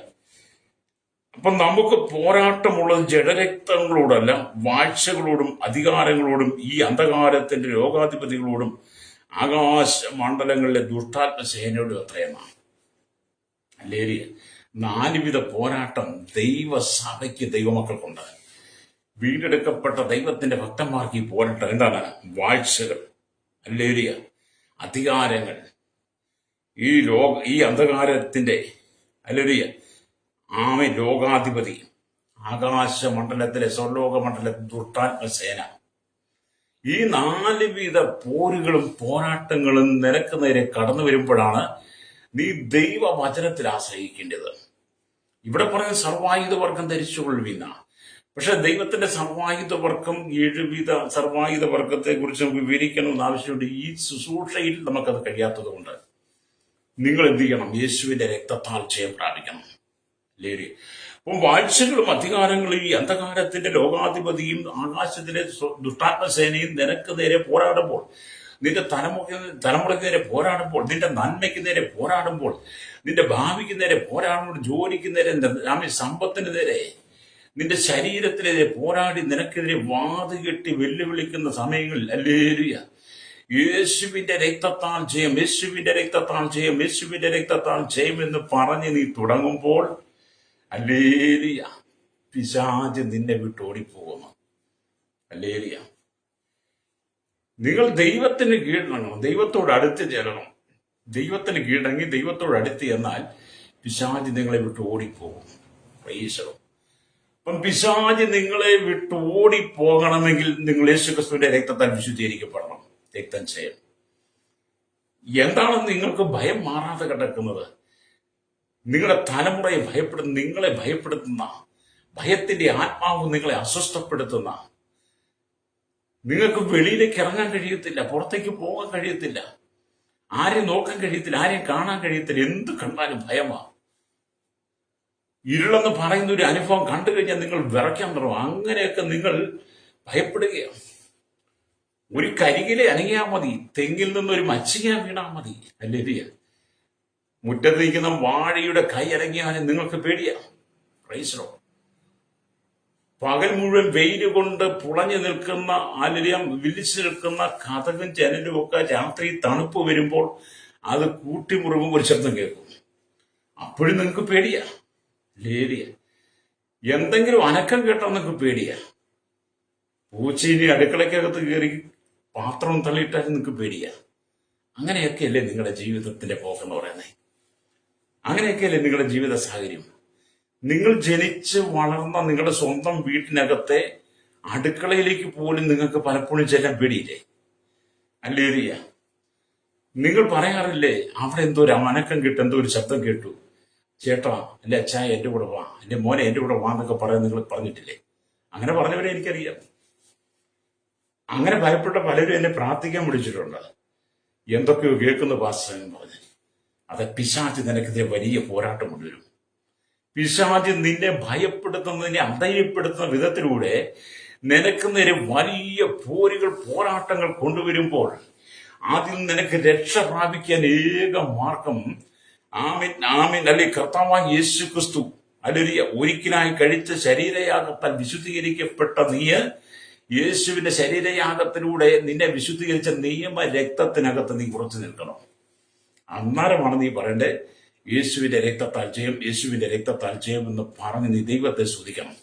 അപ്പൊ നമുക്ക് പോരാട്ടമുള്ളത് ജഡരക്തങ്ങളോടല്ല, വാഴ്ചകളോടും അധികാരങ്ങളോടും ഈ അന്ധകാരത്തിന്റെ രോഗാധിപതികളോടും ആകാശ മണ്ഡലങ്ങളിലെ ദുഷ്ടാത്മസേനയോടും അത്രയെന്നാണ്. ഹല്ലേലൂയ. 4 വിധ പോരാട്ടം ദൈവസഭയ്ക്ക്, ദൈവമക്കൾക്കുണ്ട്. വീണ്ടെടുക്കപ്പെട്ട ദൈവത്തിന്റെ ഭക്തന്മാർക്ക് ഈ പോരാട്ടം എന്താണ്? വാഴ്ചകൾ, ഹല്ലേലൂയ, അധികാരങ്ങൾ, ഈ അന്ധകാരത്തിന്റെ, ഹല്ലേലൂയ, ലോകാധിപതി, ആകാശമണ്ഡലത്തിലെ സ്വർലോകമണ്ഡലത്തിലെ ദുഷ്ടാത്മസേന. ഈ 4 വിധ പോരുകളും പോരാട്ടങ്ങളും നിനക്ക് നേരെ കടന്നു വരുമ്പോഴാണ് നീ ദൈവവചനത്തിൽ ആശ്രയിക്കേണ്ടത്. ഇവിടെ പറയുന്ന സർവായുധവർഗം ധരിച്ചുകൊള്ളുവിന്ന. പക്ഷെ ദൈവത്തിന്റെ സർവായുധവർഗം, 7 വിധ സർവായുധവർഗത്തെ കുറിച്ച് നമുക്ക് വിവരിക്കണമെന്ന് ആവശ്യമുണ്ട്. ഈ ശുശ്രൂഷയിൽ നമുക്കത് കഴിയാത്തത് കൊണ്ട് നിങ്ങൾ എന്ത് ചെയ്യണം? യേശുവിന്റെ രക്തത്താൽ ജയം പ്രാപിക്കണം. ലേഡി. അപ്പം വാഴ്ചകളും അധികാരങ്ങളും ഈ അന്ധകാരത്തിന്റെ ലോകാധിപതിയും ആകാശത്തിലെ ദുഷ്ടാത്മസേനയും നിനക്ക് നേരെ പോരാടുമ്പോൾ, നിന്റെ തലമുറയ്ക്ക് നേരെ പോരാടുമ്പോൾ, നിന്റെ നന്മയ്ക്ക് നേരെ പോരാടുമ്പോൾ, നിന്റെ ഭാവിക്ക് നേരെ പോരാടുമ്പോൾ, ജോലിക്ക് നേരെ, സമ്പത്തിന് നേരെ, നിന്റെ ശരീരത്തിനെതിരെ പോരാടി നിനക്കെതിരെ വാതുകെട്ടി വെല്ലുവിളിക്കുന്ന സമയങ്ങളിൽ, ഹല്ലേലൂയ, യേശുവിന്റെ രക്തത്താൽ ജയം, യേശുവിന്റെ രക്തത്താൽ ജയം, യേശുവിന്റെ രക്തത്താൽ ജയം എന്ന് പറഞ്ഞ് നീ തുടങ്ങുമ്പോൾ, ഹല്ലേലൂയ, പിശാച് നിന്നെ വിട്ട് ഓടിപ്പോകുന്നു. ഹല്ലേലൂയ. നിങ്ങൾ ദൈവത്തിന് കീഴടങ്ങണം, ദൈവത്തോട് അടുത്ത് ചേരണം. ദൈവത്തിന് കീഴടങ്ങി ദൈവത്തോട് അടുത്ത് എന്നാൽ പിശാച് നിങ്ങളെ വിട്ട് ഓടിപ്പോകും. പ്രൈസ്. അപ്പം പിശാച് നിങ്ങളെ വിട്ട് ഓടിപ്പോകണമെങ്കിൽ നിങ്ങൾ യേശുക്രിസ്തുവിന്റെ രക്തത്താൽ വിശുദ്ധീകരിക്കപ്പെടണം. രക്തം ചെയ്യണം. എന്താണ് നിങ്ങൾക്ക് ഭയം മാറാതെ കിടക്കുന്നത്? നിങ്ങളുടെ തലമുറയെ നിങ്ങളെ ഭയപ്പെടുത്തുന്ന ഭയത്തിന്റെ ആത്മാവ് നിങ്ങളെ അസ്വസ്ഥപ്പെടുത്തുന്ന, നിങ്ങൾക്ക് വെളിയിലേക്ക് ഇറങ്ങാൻ കഴിയത്തില്ല, പുറത്തേക്ക് പോകാൻ കഴിയത്തില്ല, ആരെയും നോക്കാൻ കഴിയത്തില്ല, ആരെയും കാണാൻ കഴിയത്തില്ല, എന്ത് കണ്ടാലും ഭയമാണ്. ഇരുളെന്ന് പറയുന്ന ഒരു അനുഭവം കണ്ടു കഴിഞ്ഞാൽ നിങ്ങൾ വിറയ്ക്കാൻ തുടങ്ങും. അങ്ങനെയൊക്കെ നിങ്ങൾ ഭയപ്പെടുകയാണ്. ഒരു കരികിലെ അനങ്ങിയാൽ മതി, തെങ്ങിൽ നിന്നൊരു മച്ചിങ്ങ വീണാൽ മതി. ഹല്ലേലൂയ. മുറ്റത്ത് നിൽക്കുന്ന വാഴയുടെ കൈ ഇറങ്ങിയാലും നിങ്ങൾക്ക് പേടിയാണ്. Praise Lord. പകൽ മുഴുവൻ വെയില് കൊണ്ട് പുളഞ്ഞു നിൽക്കുന്ന, വിളിച്ചു നിൽക്കുന്ന കതകും ജനലും ഒക്കെ രാത്രി തണുപ്പ് വരുമ്പോൾ അത് കൂട്ടിമുറുകുമ്പോൾ ഒരു ശബ്ദം കേൾക്കും. അപ്പോഴും നിങ്ങൾക്ക് പേടിയാ. ലേലിയ. എന്തെങ്കിലും അനക്കം കേട്ടാൽ നിങ്ങൾക്ക് പേടിയാ. പൂച്ചീനി അടുക്കളക്കകത്ത് കയറി പാത്രം തള്ളിയിട്ടാൽ നിങ്ങൾക്ക് പേടിയാ. അങ്ങനെയൊക്കെയല്ലേ നിങ്ങളുടെ ജീവിതത്തിന്റെ പോക്കെന്ന് പറയുന്നത്? അങ്ങനെയൊക്കെയല്ലേ നിങ്ങളുടെ ജീവിത സാഹചര്യം? നിങ്ങൾ ജനിച്ച് വളർന്ന നിങ്ങളുടെ സ്വന്തം വീട്ടിനകത്തെ അടുക്കളയിലേക്ക് പോലും നിങ്ങൾക്ക് പലപ്പോഴും ചെല്ലാൻ പേടിയില്ലേ? ഹല്ലേലൂയ. നിങ്ങൾ പറയാറില്ലേ, അവിടെ എന്തോ ഒരു അനക്കം കേട്ടു, എന്തോ ഒരു ശബ്ദം കേട്ടു, ചേട്ടാ അല്ലെ അച്ഛായ എന്റെ കൂടെ വാ, എന്റെ മോനെ എന്റെ കൂടെ വാ എന്നൊക്കെ പറയാൻ നിങ്ങൾ പറഞ്ഞിട്ടില്ലേ? അങ്ങനെ പറഞ്ഞവരെ എനിക്കറിയാം. അങ്ങനെ ഭയപ്പെട്ട പലരും എന്നെ പ്രാർത്ഥിക്കാൻ വിളിച്ചിട്ടുണ്ട്. എന്തൊക്കെയോ കേൾക്കുന്ന പാസ്റ്റർ എന്ന് പറഞ്ഞ്. അത് പിശാച് നിനക്കെതിരെ വലിയ പോരാട്ടം കൊണ്ടുവരും. പിശാച് നിന്നെ ഭയപ്പെടുത്തുന്നതിനെ അധൈര്യപ്പെടുത്തുന്ന വിധത്തിലൂടെ നിനക്ക് നേരെ വലിയ പോരാട്ടങ്ങൾ കൊണ്ടുവരുമ്പോൾ അതിൽ നിനക്ക് രക്ഷ പ്രാപിക്കാൻ ഏക മാർഗം അല്ലെ കർത്താവായ യേശു ക്രിസ്തു, അല്ലെങ്കിൽ ഒരിക്കലായി കഴിച്ച ശരീരയാഗത്താൽ വിശുദ്ധീകരിക്കപ്പെട്ട നീ യേശുവിന്റെ ശരീരയാഗത്തിലൂടെ നിന്നെ വിശുദ്ധീകരിച്ച നിയമ രക്തത്തിനകത്ത് നീ ഉറച്ചു നിൽക്കണം. അന്നേരമാണ് നീ പറയണ്ടേ, യേശുവിന്റെ രക്തത്താൽ ജയം, യേശുവിന്റെ രക്തത്താൽ ജയം എന്ന് പറഞ്ഞ് നീ ദൈവത്തെ സ്തുതിക്കണം.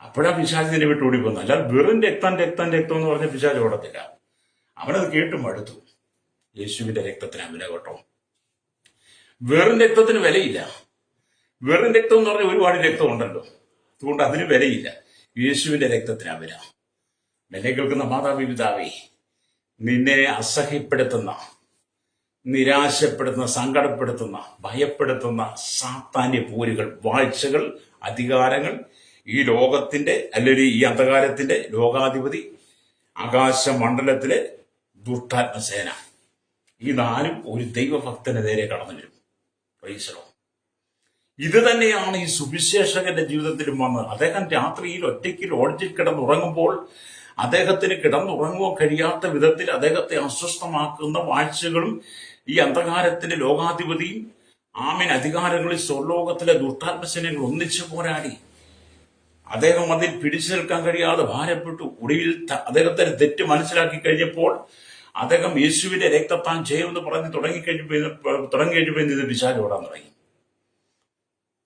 അപ്പോഴാ പിശാച് നിന്നെ വിട്ട് ഓടിപ്പോകുന്നു. അല്ലാതെ വെറും രക്തം എന്ന് പറഞ്ഞ പിശാച് ഓടത്തില്ല. അവനത് കേട്ടും അടുത്തു. യേശുവിന്റെ രക്തത്തിന് വില കേട്ടോ. വെറും രക്തത്തിന് വിലയില്ല. വെറും രക്തം എന്ന് പറഞ്ഞാൽ ഒരുപാട് രക്തമുണ്ടല്ലോ, അതുകൊണ്ട് അതിന് വിലയില്ല. യേശുവിന്റെ രക്തത്തിന് വില. എന്നെ കേൾക്കുന്ന മാതാപിതാവേ, നിന്നെ അസഹ്യപ്പെടുത്തുന്ന, നിരാശപ്പെടുത്തുന്ന, സങ്കടപ്പെടുത്തുന്ന, ഭയപ്പെടുത്തുന്ന സാത്താന്യ പോരുകൾ, വാഴ്ചകൾ, അധികാരങ്ങൾ, ഈ ലോകത്തിന്റെ അല്ലെങ്കിൽ ഈ അന്ധകാരത്തിന്റെ ലോകാധിപതി, ആകാശമണ്ഡലത്തിലെ ദുഷ്ടാത്മസേന, ഈ നാലും ഒരു ദൈവഭക്തന് നേരെ കടന്നു വരും. Praise the Lord. ഇത് തന്നെയാണ് ഈ സുവിശേഷകന്റെ ജീവിതത്തിലും വന്നത്. അദ്ദേഹം രാത്രിയിൽ ഒറ്റയ്ക്ക് ലോഡ്ജിൽ കിടന്നുറങ്ങുമ്പോൾ അദ്ദേഹത്തിന് കിടന്നുറങ്ങുവാൻ കഴിയാത്ത വിധത്തിൽ അദ്ദേഹത്തെ അസ്വസ്ഥമാക്കുന്ന വാഴ്ചകളും ഈ അന്ധകാരത്തിന്റെ ലോകാധിപതിയും ആമീൻ അധികാരങ്ങളിൽ സ്വർലോകത്തിലെ ദുഷ്ടാത്മസേനകൾ ഒന്നിച്ചു പോരാടി. അദ്ദേഹം അതിൽ പിടിച്ചു നിൽക്കാൻ കഴിയാതെ ഭാരപ്പെട്ടു. ഒടുവിൽ അദ്ദേഹത്തെ തെറ്റ് മനസ്സിലാക്കി കഴിഞ്ഞപ്പോൾ അദ്ദേഹം യേശുവിന്റെ രക്തത്താൻ ചെയ്യുമെന്ന് പറഞ്ഞ് തുടങ്ങിക്കഴിഞ്ഞപ്പോൾ ഇത് പിശാച് ഓടാൻ തുടങ്ങി.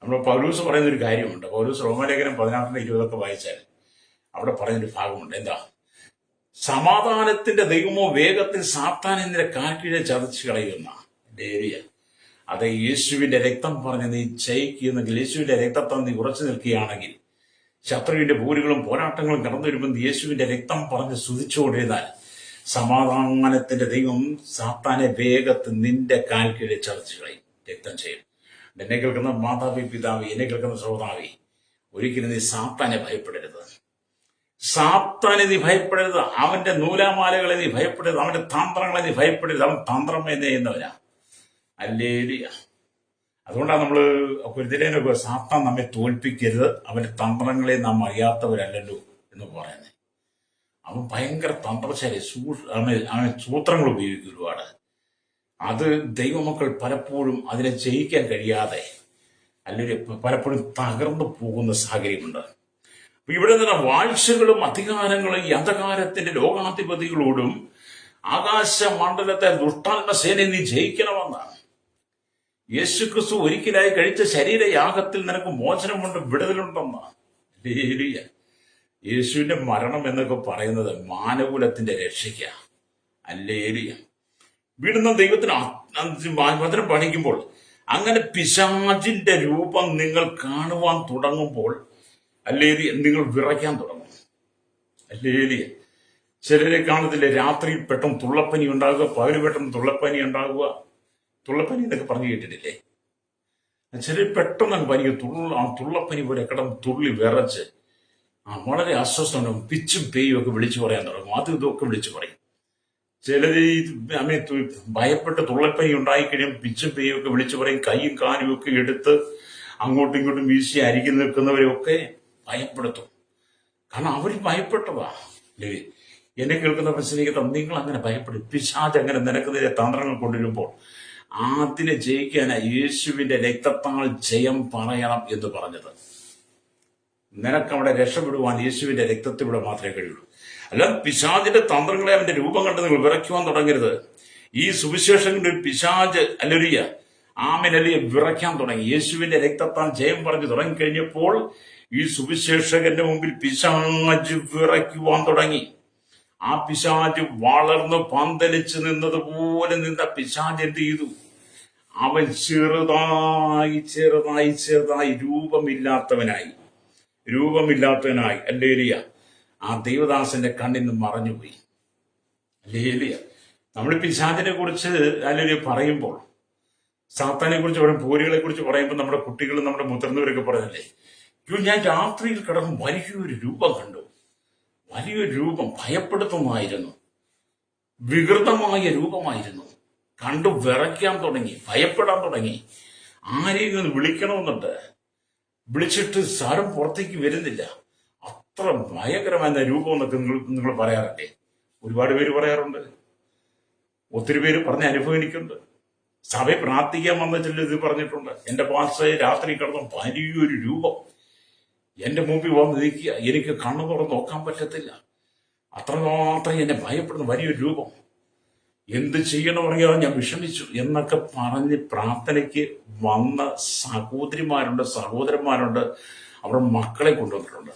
നമ്മൾ പൗലൂസ് പറയുന്നൊരു കാര്യമുണ്ട്. പൗലൂസ് റോമാലേഖനം 16:20 വായിച്ചാൽ അവിടെ പറയുന്നൊരു ഭാഗമുണ്ട്. എന്താ? സമാധാനത്തിന്റെ ദൈവമോ വേഗത്തിൽ സാത്താൻ എന്നിന്റെ കാൽക്കീഴെ ചതച്ചു കളയുന്ന ഏരിയ. അത് യേശുവിന്റെ രക്തം പറഞ്ഞ് നീ ജയിക്കുന്നെങ്കിൽ, യേശുവിന്റെ രക്തത്തെ നീ ഉറച്ചു നിൽക്കുകയാണെങ്കിൽ, ശത്രുവിന്റെ പോരുകളും പോരാട്ടങ്ങളും കടന്നു വരുമ്പോൾ യേശുവിന്റെ രക്തം പറഞ്ഞ് സ്തുതിച്ചുകൊണ്ടിരുന്നാൽ സമാധാനത്തിന്റെ ദൈവം സാത്താനെ വേഗത്തിൽ നിന്റെ കാൽക്കീഴെ ചതച്ചു കളയും, രക്തം ചെയ്യും. എന്നെ കേൾക്കുന്ന മാതാവി, പിതാവി, എന്നെ കേൾക്കുന്ന ശ്രോതാവി, ഒരിക്കലും നീ സാത്താനെ ഭയപ്പെടരുത്. സാത്താനെ നീ ഭയപ്പെടരുത്. അവന്റെ നൂലാമാലകളെ നീ ഭയപ്പെടരുത്. അവന്റെ തന്ത്രങ്ങളെ നീ ഭയപ്പെടരുത്. അവൻ തന്ത്രം ചെയ്യുന്നവനാ. ഹല്ലേലൂയ. അതുകൊണ്ടാണ് നമ്മള് കുരുതിരേനൊക്കെ സാത്താൻ നമ്മെ തോൽപ്പിക്കരുത്, അവന്റെ തന്ത്രങ്ങളെ നാം അറിയാത്തവരല്ലല്ലോ എന്ന് പറയുന്നത്. അവൻ ഭയങ്കര തന്ത്രശാലി. അവൻ സൂത്രങ്ങൾ ഉപയോഗിക്കും ഒരുപാട്. അത് ദൈവമക്കൾ പലപ്പോഴും അതിനെ ജയിക്കാൻ കഴിയാതെ അല്ലെങ്കിൽ പലപ്പോഴും തകർന്നു പോകുന്ന സാഹചര്യമുണ്ട്. ഇവിടെ നിന്ന് വാഴ്ചകളും അധികാരങ്ങളും ഈ അന്ധകാരത്തിന്റെ ലോകാധിപതികളോടും ആകാശ മണ്ഡലത്തെ ദുഷ്ടാത്മസേനയെ നീ ജയിക്കണമെന്നാണ്. യേശുക്രിസ്തു ഒരിക്കലായി കഴിച്ച ശരീരയാഗത്തിൽ നിനക്ക് മോചനമുണ്ട്, വിടുതലുണ്ടെന്നാണ്. യേശുവിന്റെ മരണം എന്നൊക്കെ പറയുന്നത് മാനകുലത്തിന്റെ രക്ഷയ്ക്ക. ഹല്ലേലൂയ. വീടുന്ന ദൈവത്തിന് വചനം പഠിക്കുമ്പോൾ അങ്ങനെ പിശാചിന്റെ രൂപം നിങ്ങൾ കാണുവാൻ തുടങ്ങുമ്പോൾ അല്ലേലൂയ നിങ്ങൾ വിറയ്ക്കാൻ തുടങ്ങും. അല്ലേലൂയ. ചിലരെ കാണത്തില്ലേ, രാത്രിയിൽ പെട്ടെന്ന് തുള്ളപ്പനി ഉണ്ടാകുക, പകല് പെട്ടെന്ന് തുള്ളപ്പനി ഉണ്ടാകുക. തുള്ളപ്പനി എന്നൊക്കെ പറഞ്ഞു കേട്ടിട്ടില്ലേ? ചിലർ പെട്ടെന്ന് പനിക്കും. തുള്ളപ്പനി പോലെ കിടന്ന് തുള്ളി വിറച്ച് വളരെ അസ്വസ്ഥ, പിച്ചും പേയും ഒക്കെ വിളിച്ചു പറയാൻ തുടങ്ങും. അത് ഇതൊക്കെ വിളിച്ചു പറയും. ചിലർ ഭയപ്പെട്ട് തുള്ളൽപ്പനി ഉണ്ടായിക്കഴിഞ്ഞാൽ പിച്ചും പേയും ഒക്കെ വിളിച്ചു പറയും. കൈയും കാലും ഒക്കെ എടുത്ത് അങ്ങോട്ടും ഇങ്ങോട്ടും വീശി അരികി നിൽക്കുന്നവരെയൊക്കെ ഭയപ്പെടുത്തും. കാരണം അവർ ഭയപ്പെട്ടതാ. എന്നെ കേൾക്കുന്ന പ്രശ്നിക്കുന്ന നിങ്ങൾ അങ്ങനെ ഭയപ്പെടും. പിശാച് അങ്ങനെ നിനക്കുന്നതിലെ തന്ത്രങ്ങൾ കൊണ്ടുവരുമ്പോൾ അതിനെ ജയിക്കാനായി യേശുവിന്റെ രക്തത്താൽ ജയം പറയണം എന്ന് പറഞ്ഞത്. നിനക്കവിടെ രക്ഷപ്പെടുവാൻ യേശുവിന്റെ രക്തത്തിലൂടെ മാത്രമേ കഴിയുള്ളൂ. അല്ല പിശാചിന്റെ തന്ത്രങ്ങളെ അവന്റെ രൂപം കണ്ട് നിങ്ങൾ വിറയ്ക്കുവാൻ തുടങ്ങരുത്. ഈ സുവിശേഷങ്ങളുടെ ഒരു പിശാച് അല്ലൊരിയ ആമിനലിയെ വിറയ്ക്കാൻ തുടങ്ങി. യേശുവിന്റെ രക്തത്താൽ ജയം പറഞ്ഞു തുടങ്ങിക്കഴിഞ്ഞപ്പോൾ ഈ സുവിശേഷകന്റെ മുമ്പിൽ പിശാച് വിറയ്ക്കുവാൻ തുടങ്ങി. ആ പിശാച് വളർന്ന് പന്തലിച്ച് നിന്നതുപോലെ നിന്ന പിശാച് എന്ത് ചെയ്തു? അവൻ ചെറുതായി ചെറുതായി ചെറുതായി രൂപമില്ലാത്തവനായി അല്ലേലിയ. ആ ദൈവദാസന്റെ കണ്ണിൽ നിന്ന് മറഞ്ഞുപോയി. അല്ലേലിയ. നമ്മൾ പിശാചിനെ കുറിച്ച് അല്ലേലിയ പറയുമ്പോൾ, സാത്താനെ കുറിച്ച് പറയും, പോരുകളെ കുറിച്ച് പറയുമ്പോൾ നമ്മുടെ കുട്ടികളും നമ്മുടെ മുതിർന്നവരൊക്കെ പറഞ്ഞല്ലേ, ഞാൻ രാത്രിയിൽ കിടന്ന് വലിയൊരു രൂപം കണ്ടു. വലിയൊരു രൂപം, ഭയപ്പെടുത്തുന്നതായിരുന്നു, വികൃതമായ രൂപമായിരുന്നു. കണ്ടു വിറയ്ക്കാൻ തുടങ്ങി, ഭയപ്പെടാൻ തുടങ്ങി. ആരെയും വിളിക്കണമെന്നുണ്ട്, വിളിച്ചിട്ട് സാരം പുറത്തേക്ക് വരുന്നില്ല. അത്ര ഭയങ്കരമായ രൂപം എന്നൊക്കെ നിങ്ങൾ പറയാറില്ലേ? ഒരുപാട് പേര് പറയാറുണ്ട്, ഒത്തിരി പേര് പറഞ്ഞ അനുഭവം എനിക്കുണ്ട്. സഭയെ പ്രാർത്ഥിക്കാൻ വന്ന ചില ഇത് പറഞ്ഞിട്ടുണ്ട്. എന്റെ പാസ്റ്ററെ രാത്രി കിടന്ന വലിയൊരു രൂപം എന്റെ മുമ്പിൽ വന്ന് നിൽക്കുക, എനിക്ക് കണ്ണു തുറന്ന് നോക്കാൻ പറ്റത്തില്ല, അത്രമാത്രം എന്നെ ഭയപ്പെടുന്ന വലിയൊരു രൂപം, എന്ത് ചെയ്യണമെന്നറിയാതെ ഞാൻ വിഷമിച്ചു എന്നൊക്കെ പറഞ്ഞ് പ്രാർത്ഥനയ്ക്ക് വന്ന സഹോദരിമാരുണ്ട്, സഹോദരന്മാരുണ്ട്, അവരുടെ മക്കളെ കൊണ്ടുവന്നിട്ടുണ്ട്.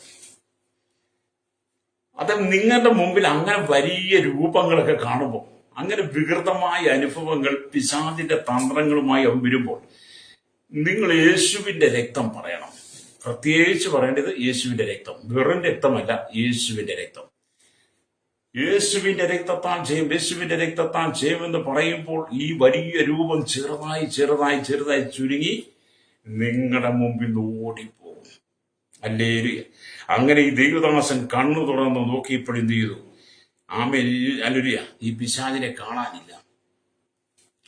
അത് നിങ്ങളുടെ മുമ്പിൽ അങ്ങനെ വലിയ രൂപങ്ങളൊക്കെ കാണുമ്പോൾ, അങ്ങനെ വികൃതമായ അനുഭവങ്ങൾ പിശാചിന്റെ തന്ത്രങ്ങളുമായി അവൻ വരുമ്പോൾ നിങ്ങൾ യേശുവിന്റെ രക്തം പറയണം. പ്രത്യേകിച്ച് പറയേണ്ടത് യേശുവിന്റെ രക്തം, വെറും രക്തമല്ല, യേശുവിന്റെ രക്തം. യേശുവിന്റെ രക്തത്താൽ ജയം, യേശുവിന്റെ രക്തത്താൽ ജയം എന്ന് പറയുമ്പോൾ ഈ വലിയ രൂപം ചെറുതായി ചെറുതായി ചെറുതായി ചുരുങ്ങി നിങ്ങളുടെ മുമ്പിൽ ഓടിപ്പോകും. ഹല്ലേലൂയ. അങ്ങനെ ഈ ദൈവദാസൻ കണ്ണു തുറന്ന് നോക്കിയപ്പോൾ എന്ത് ചെയ്തു? ആമേൻ, ഹല്ലേലൂയ. ഈ പിശാചിനെ കാണാനില്ല.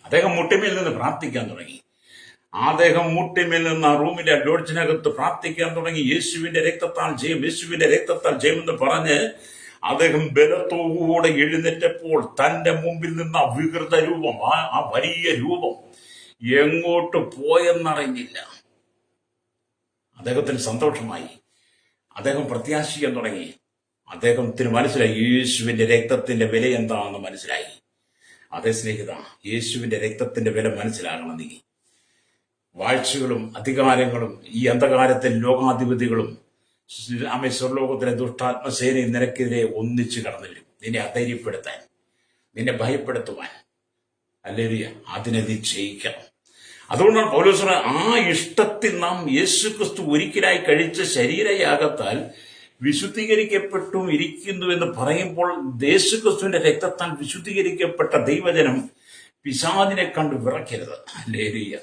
അദ്ദേഹം മുട്ടിമേൽ നിന്ന് പ്രാർത്ഥിക്കാൻ തുടങ്ങി. അദ്ദേഹം മുട്ടിമേൽ നിന്ന് ആ റൂമിന്റെ ലോഡ്ജിനകത്ത് പ്രാർത്ഥിക്കാൻ തുടങ്ങി. യേശുവിന്റെ രക്തത്താൽ ജയം, യേശുവിന്റെ രക്തത്താൽ ജയം എന്ന് പറഞ്ഞ് അദ്ദേഹം ബലത്തോടെ എഴുന്നേറ്റപ്പോൾ തന്റെ മുമ്പിൽ നിന്ന് ആ വികൃത രൂപം, ആ വലിയ രൂപം എങ്ങോട്ട് പോയെന്നറിഞ്ഞില്ല. അദ്ദേഹത്തിന് സന്തോഷമായി. അദ്ദേഹം പ്രത്യാശിക്കാൻ തുടങ്ങി. അദ്ദേഹത്തിന് മനസ്സിലായി യേശുവിന്റെ രക്തത്തിന്റെ വില എന്താണെന്ന് മനസ്സിലായി. അതേ സ്നേഹിത, യേശുവിന്റെ രക്തത്തിന്റെ വില മനസ്സിലാകണം. നീ വാഴ്ചകളും അധികാരങ്ങളും ഈ അന്ധകാരത്തിൽ ലോകാധിപതികളും സ്വർലോകത്തിലെ ദുഷ്ടാത്മസേനയും നിനക്കെതിരെ ഒന്നിച്ചു കടന്നു വരും, നിന്നെ അധൈര്യപ്പെടുത്താൻ, നിന്നെ ഭയപ്പെടുത്തുവാൻ. അല്ലേലൂയ, അതിനെ നീ ജയിക്കണം. അതുകൊണ്ടാണ് പൗലോസ് ആ ഇഷ്ടത്തിൽ നാം യേശുക്രിസ്തു ഒരിക്കലായി കഴിച്ച ശരീരയാഗത്താൽ വിശുദ്ധീകരിക്കപ്പെട്ടും ഇരിക്കുന്നു എന്ന് പറയുമ്പോൾ യേശുക്രിസ്തുവിന്റെ രക്തത്താൽ വിശുദ്ധീകരിക്കപ്പെട്ട ദൈവജനം പിശാചിനെ കണ്ട് വിറയ്ക്കരുത്. അല്ലേലൂയ,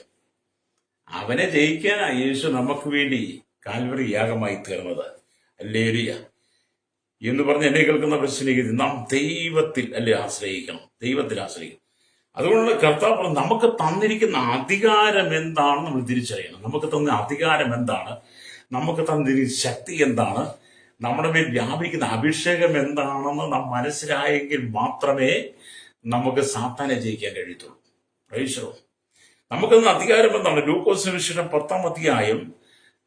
അവനെ ജയിക്കാനാ യേശു നമുക്ക് വേണ്ടി കാൽവറി യാഗമായി തീർന്നത്. അല്ലേലൂയ എന്ന് പറഞ്ഞ് എന്നെ കേൾക്കുന്ന പ്രശ്നം, നാം ദൈവത്തിൽ ആശ്രയിക്കണം, ദൈവത്തിൽ ആശ്രയിക്കണം. അതുകൊണ്ട് കർത്താവ് നമുക്ക് തന്നിരിക്കുന്ന അധികാരം എന്താണെന്ന് നമ്മൾ തിരിച്ചറിയണം. നമുക്ക് തന്ന അധികാരം എന്താണ്, നമുക്ക് തന്നിരിക്കുന്ന ശക്തി എന്താണ്, നമ്മുടെ മേൽ വ്യാപിക്കുന്ന അഭിഷേകം എന്താണെന്ന് നാം മനസ്സിലായെങ്കിൽ മാത്രമേ നമുക്ക് സാത്താനെ ജയിക്കാൻ കഴിയത്തുള്ളൂ. പ്രൈസോ, നമുക്കൊന്ന് അധികാരം എന്താണ്? ലൂക്കോസ് സുവിശേഷം 10-ാം അധ്യായം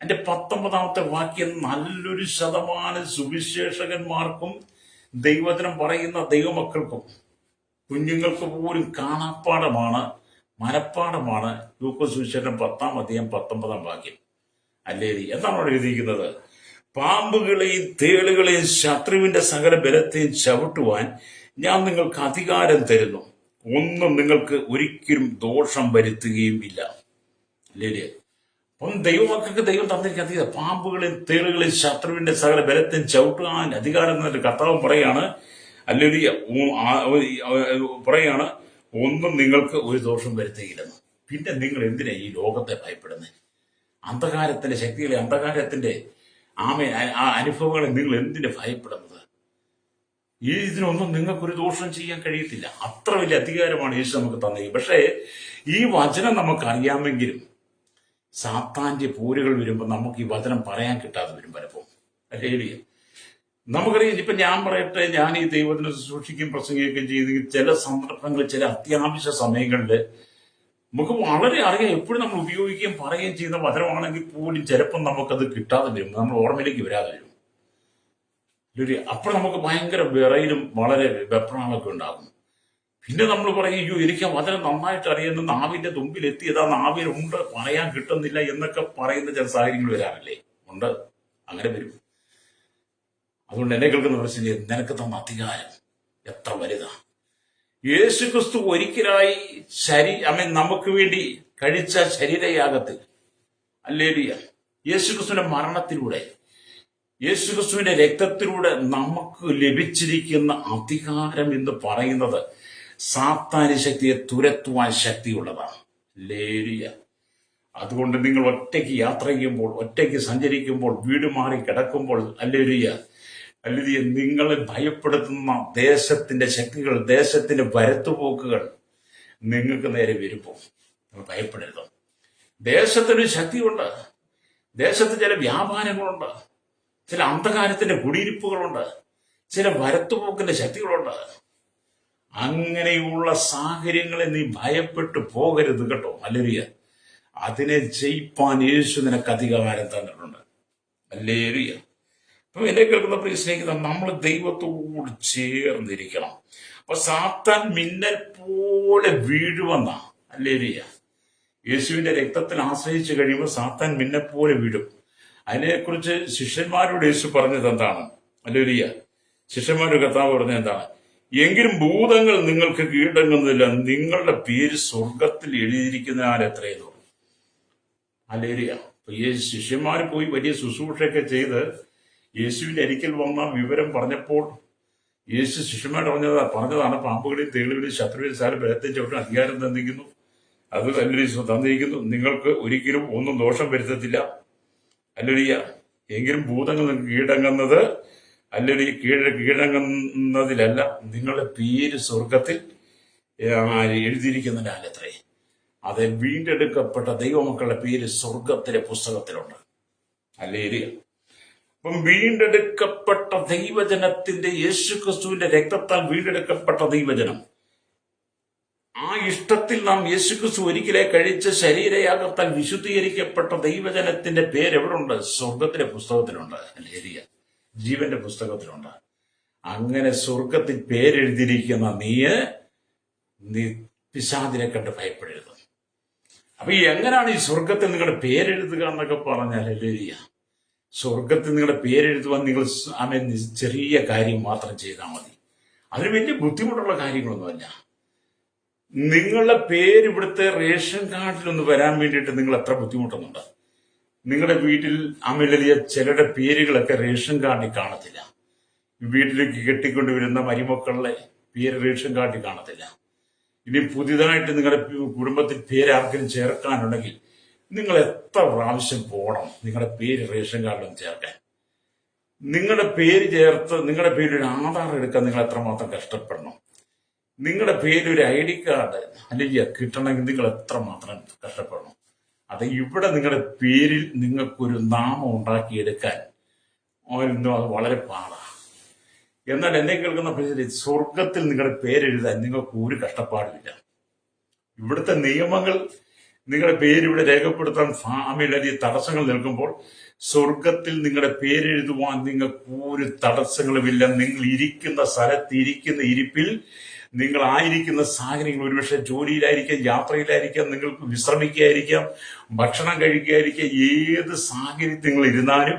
അതിന്റെ 19-ാമത്തെ വാക്യം നല്ലൊരു ശതമാനം സുവിശേഷകന്മാർക്കും ദൈവവചനം പറയുന്ന ദൈവമക്കൾക്കും കുഞ്ഞുങ്ങൾക്ക് പോലും കാണാപ്പാടമാണ്, മനപ്പാടമാണ് ലൂക്കോസ് സുവിശേഷം 10-ാം അധ്യായം 19-ാം വാക്യം. അല്ലേ, എന്താണ് അവിടെ എഴുതിയിരിക്കുന്നത്? പാമ്പുകളെയും തേളുകളെയും ശത്രുവിന്റെ സകല ബലത്തെയും ചവിട്ടുവാൻ ഞാൻ നിങ്ങൾക്ക് അധികാരം തരുന്നു, ഒന്നും നിങ്ങൾക്ക് ഒരിക്കലും ദോഷം വരുത്തുകയും ഇല്ല. അല്ലേ, അപ്പം ദൈവമക്കൾക്ക് ദൈവം തന്നിരിക്കുന്ന അധികാരം, പാമ്പുകളെയും തേളുകളെയും ശത്രുവിന്റെ സകല ബലത്തെയും ചവിട്ടുവാൻ അധികാരം എന്നിട്ട് കർത്താവ് പറയാണ്. അല്ലെങ്കിൽ പറയാണ്, ഒന്നും നിങ്ങൾക്ക് ഒരു ദോഷം വരുത്തുകയില്ലെന്ന്. പിന്നെ നിങ്ങൾ എന്തിനാ ഈ ലോകത്തെ ഭയപ്പെടുന്നത്? അന്ധകാരത്തിന്റെ ശക്തികളെ, അന്ധകാരത്തിന്റെ ആ അനുഭവങ്ങളെ നിങ്ങൾ എന്തിനാ ഭയപ്പെടുന്നത്? ഇതിനൊന്നും നിങ്ങൾക്കൊരു ദോഷം ചെയ്യാൻ കഴിയത്തില്ല. അത്ര വലിയ അധികാരമാണ് യേശു നമുക്ക് തന്നത്. പക്ഷേ ഈ വചനം നമുക്ക് അറിയാമെങ്കിലും സാത്താന്റെ പോരുകൾ വരുമ്പോൾ നമുക്ക് ഈ വചനം പറയാൻ കിട്ടാതെ വരും പലപ്പോൾ. അല്ലേ, നമുക്കറിയാം. ഇപ്പൊ ഞാൻ പറയട്ടെ, ഞാൻ ഈ ദൈവത്തിന് സൂക്ഷിക്കുകയും പ്രസംഗിക്കുകയും ചെയ്തെങ്കിൽ ചില സന്ദർഭങ്ങളിൽ, ചില അത്യാവശ്യ സമയങ്ങളിൽ നമുക്ക് വളരെ അറിയാം, എപ്പോഴും നമ്മൾ ഉപയോഗിക്കുകയും പറയുകയും ചെയ്യുന്ന വചനമാണെങ്കിൽ പോലും ചിലപ്പം നമുക്കത് കിട്ടാതെ വരും, നമ്മൾ ഓർമ്മയിലേക്ക് വരാതെ വരും. അപ്പോൾ നമുക്ക് ഭയങ്കര വിറയിലും വളരെ വെപ്രാളൊക്കെ ഉണ്ടാകും. പിന്നെ നമ്മൾ പറയും, അയ്യോ എനിക്ക് ആ വചനം നന്നായിട്ട് അറിയുന്ന, നാവിന്റെ തുമ്പിൽ എത്തിയതാ, നാവിലുണ്ട്, പറയാൻ കിട്ടുന്നില്ല എന്നൊക്കെ പറയുന്ന ചില സാഹചര്യങ്ങൾ വരാറില്ലേ? ഉണ്ട്, അങ്ങനെ വരും. അതുകൊണ്ട് എന്നെ കേൾക്കുന്ന പ്രശ്നം, നിനക്ക് തന്ന അധികാരം എത്ര വലുതാ. യേശു ക്രിസ്തു ഒരിക്കലായി നമുക്ക് വേണ്ടി കഴിച്ച ശരീരയാഗത്തിൽ, അല്ലേലൂയ, യേശു ക്രിസ്തുവിന്റെ മരണത്തിലൂടെ, യേശു ക്രിസ്തുവിന്റെ രക്തത്തിലൂടെ നമുക്ക് ലഭിച്ചിരിക്കുന്ന അധികാരം എന്ന് പറയുന്നത് സാത്താന്യ ശക്തിയെ തുരത്തുവാൻ ശക്തിയുള്ളതാണ്. അല്ലേലൂയ. അതുകൊണ്ട് നിങ്ങൾ ഒറ്റയ്ക്ക് യാത്ര ചെയ്യുമ്പോൾ, ഒറ്റയ്ക്ക് സഞ്ചരിക്കുമ്പോൾ, വീട് മാറി കിടക്കുമ്പോൾ, അല്ലേലൂയ, നിങ്ങളെ ഭയപ്പെടുത്തുന്ന ദേശത്തിന്റെ ശക്തികൾ, ദേശത്തിന്റെ വരത്തുപോക്കുകൾ നിങ്ങൾക്ക് നേരെ വരുമ്പോൾ നിങ്ങൾ ഭയപ്പെടരുത്. ദേശത്തിന് ശക്തിയുണ്ട്, ദേശത്ത് ചില വ്യാപാരങ്ങളുണ്ട്, ചില അന്ധകാരത്തിന്റെ കുടിയിരിപ്പുകളുണ്ട്, ചില വരത്തുപോക്കിന്റെ ശക്തികളുണ്ട്. അങ്ങനെയുള്ള സാഹചര്യങ്ങളെ നീ ഭയപ്പെട്ടു പോകരുത് കേട്ടോ. അല്ലേലൂയ. അതിനെ ജയിപ്പാൻ യേശു നിനക്ക് അധികാരം തന്നിട്ടുണ്ട്. അല്ലേലൂയ. അപ്പൊ എന്നെ കേൾക്കുന്ന പ്രിയ സ്നേഹിത, നമ്മൾ ദൈവത്തോട് ചേർന്നിരിക്കണം. അപ്പൊ സാത്താൻ മിന്നൽ പോലെ വീഴുവെന്ന, അല്ലേലൂയ, യേശുവിന്റെ രക്തത്തിൽ ആശ്രയിച്ചു കഴിയുമ്പോൾ സാത്താൻ മിന്നൽ പോലെ വീഴും. അതിനെക്കുറിച്ച് ശിഷ്യന്മാരോട് യേശു പറഞ്ഞത് എന്താണ്? അല്ലേലൂയ. ശിഷ്യന്മാരുടെ കർത്താവ് പറഞ്ഞത് എന്താണ്? എങ്കിലും ഭൂതങ്ങൾ നിങ്ങൾക്ക് കീഴടങ്ങുന്നില്ല, നിങ്ങളുടെ പേര് സ്വർഗത്തിൽ എഴുതിയിരിക്കുന്നതിനാൽ എത്രയെന്ന് പറഞ്ഞു. അല്ലേലൂയ. അപ്പൊ ഈ ശിഷ്യന്മാർ പോയി വലിയ ശുശ്രൂഷയൊക്കെ ചെയ്ത് യേശുവിന്റെ അരിക്കൽ വന്ന വിവരം പറഞ്ഞപ്പോൾ യേശു ശിഷ്യന്മാരോട് പറഞ്ഞതാണ്, പാമ്പുകളെയും തേളുകളെയും ശത്രുവിന്റെ സാര ബലത്തെ ചവിട്ടും അധികാരം തന്നിരിക്കുന്നു, അത് തന്നിരിക്കുന്നു, നിങ്ങൾക്ക് ഒരിക്കലും ഒന്നും ദോഷം വരുത്തത്തില്ല. അല്ലേലൂയ. എങ്കിലും ഭൂതങ്ങൾ നിങ്ങൾക്ക് കീഴടങ്ങുന്നത്, അല്ലെങ്കിൽ കീഴടങ്ങുന്നതിലല്ല, നിങ്ങളുടെ പേര് സ്വർഗത്തിൽ എഴുതിയിരിക്കുന്നതിനാലത്രേ അത് വീണ്ടെടുക്കപ്പെട്ട ദൈവമക്കളുടെ പേര് സ്വർഗത്തിലെ പുസ്തകത്തിലുണ്ട്. ഹല്ലേലൂയ. അപ്പം വീണ്ടെടുക്കപ്പെട്ട ദൈവജനത്തിന്റെ, യേശുക്രിസ്തുവിന്റെ രക്തത്താൽ വീണ്ടെടുക്കപ്പെട്ട ദൈവജനം, ആ ഇഷ്ടത്തിൽ നാം യേശുക്രിസ്തു ഒരിക്കലെ കഴിച്ച ശരീരയാഗത്താൽ വിശുദ്ധീകരിക്കപ്പെട്ട ദൈവജനത്തിന്റെ പേര് എവിടുണ്ട്? സ്വർഗത്തിലെ പുസ്തകത്തിലുണ്ട്. ഹല്ലേലൂയ. ജീവന്റെ പുസ്തകത്തിലുണ്ട്. അങ്ങനെ സ്വർഗത്തിൽ പേരെഴുതിയിരിക്കുന്ന നീ പിശാചിനെ കണ്ട് ഭയപ്പെടരുത്. അപ്പൊ എങ്ങനെയാണ് ഈ സ്വർഗത്തിൽ നിങ്ങളുടെ പേരെഴുതുക എന്നൊക്കെ പറഞ്ഞാൽ, ഹല്ലേലൂയ, സ്വർഗത്തിൽ നിങ്ങളുടെ പേരെഴുതുവാൻ നിങ്ങൾ ചെറിയ കാര്യം മാത്രം ചെയ്താൽ മതി. അതിന് വലിയ ബുദ്ധിമുട്ടുള്ള കാര്യങ്ങളൊന്നുമല്ല. നിങ്ങളുടെ പേര് ഇവിടുത്തെ റേഷൻ കാർഡിലൊന്ന് വരാൻ വേണ്ടിയിട്ട് നിങ്ങൾ എത്ര ബുദ്ധിമുട്ടുന്നുണ്ട്. നിങ്ങളുടെ വീട്ടിൽ അമിലിയ ചിലരുടെ പേരുകളൊക്കെ റേഷൻ കാർഡിൽ കാണത്തില്ല. വീട്ടിലേക്ക് കെട്ടിക്കൊണ്ടുവരുന്ന മരുമക്കളുടെ പേര് റേഷൻ കാർഡിൽ കാണത്തില്ല. ഇനി പുതിയതായിട്ട് നിങ്ങളുടെ കുടുംബത്തിൽ പേര് ആർക്കെങ്കിലും ചേർക്കാനുണ്ടെങ്കിൽ നിങ്ങൾ എത്ര പ്രാവശ്യം പോകണം നിങ്ങളുടെ പേര് റേഷൻ കാർഡിലൊന്ന് ചേർക്കാൻ. നിങ്ങളുടെ പേര് ചേർത്ത് നിങ്ങളുടെ പേരിൽ ഒരു ആധാർ എടുക്കാൻ നിങ്ങൾ എത്രമാത്രം കഷ്ടപ്പെടണം. നിങ്ങളുടെ പേരിൽ ഒരു ID കാർഡ് അല്ലെങ്കിൽ കിട്ടണമെങ്കിൽ നിങ്ങൾ എത്രമാത്രം കഷ്ടപ്പെടണം. അത് ഇവിടെ നിങ്ങളുടെ പേരിൽ നിങ്ങൾക്കൊരു നാമം ഉണ്ടാക്കിയെടുക്കാൻ അത് വളരെ പാടാണ്. എന്നാൽ എന്നെ കേൾക്കുന്ന പേര് സ്വർഗത്തിൽ നിങ്ങളുടെ പേരെഴുതാൻ നിങ്ങൾക്ക് ഒരു കഷ്ടപ്പാടുമില്ല. ഇവിടുത്തെ നിയമങ്ങൾ നിങ്ങളുടെ പേര് ഇവിടെ രേഖപ്പെടുത്താൻ ഫാമിലി തടസ്സങ്ങൾ നിൽക്കുമ്പോൾ സ്വർഗത്തിൽ നിങ്ങളുടെ പേരെഴുതുവാൻ നിങ്ങൾക്ക് ഒരു തടസ്സങ്ങളുമില്ല. നിങ്ങൾ ഇരിക്കുന്ന സ്ഥലത്ത് ഇരിക്കുന്ന ഇരിപ്പിൽ, നിങ്ങൾ ആയിരിക്കുന്ന സാഹചര്യങ്ങൾ, ഒരുപക്ഷെ ജോലിയിലായിരിക്കാം, യാത്രയിലായിരിക്കാം, നിങ്ങൾക്ക് വിശ്രമിക്കായിരിക്കാം, ഭക്ഷണം കഴിക്കാതിരിക്കാം, ഏത് സാഹചര്യത്തിൽ നിങ്ങൾ ഇരുന്നാലും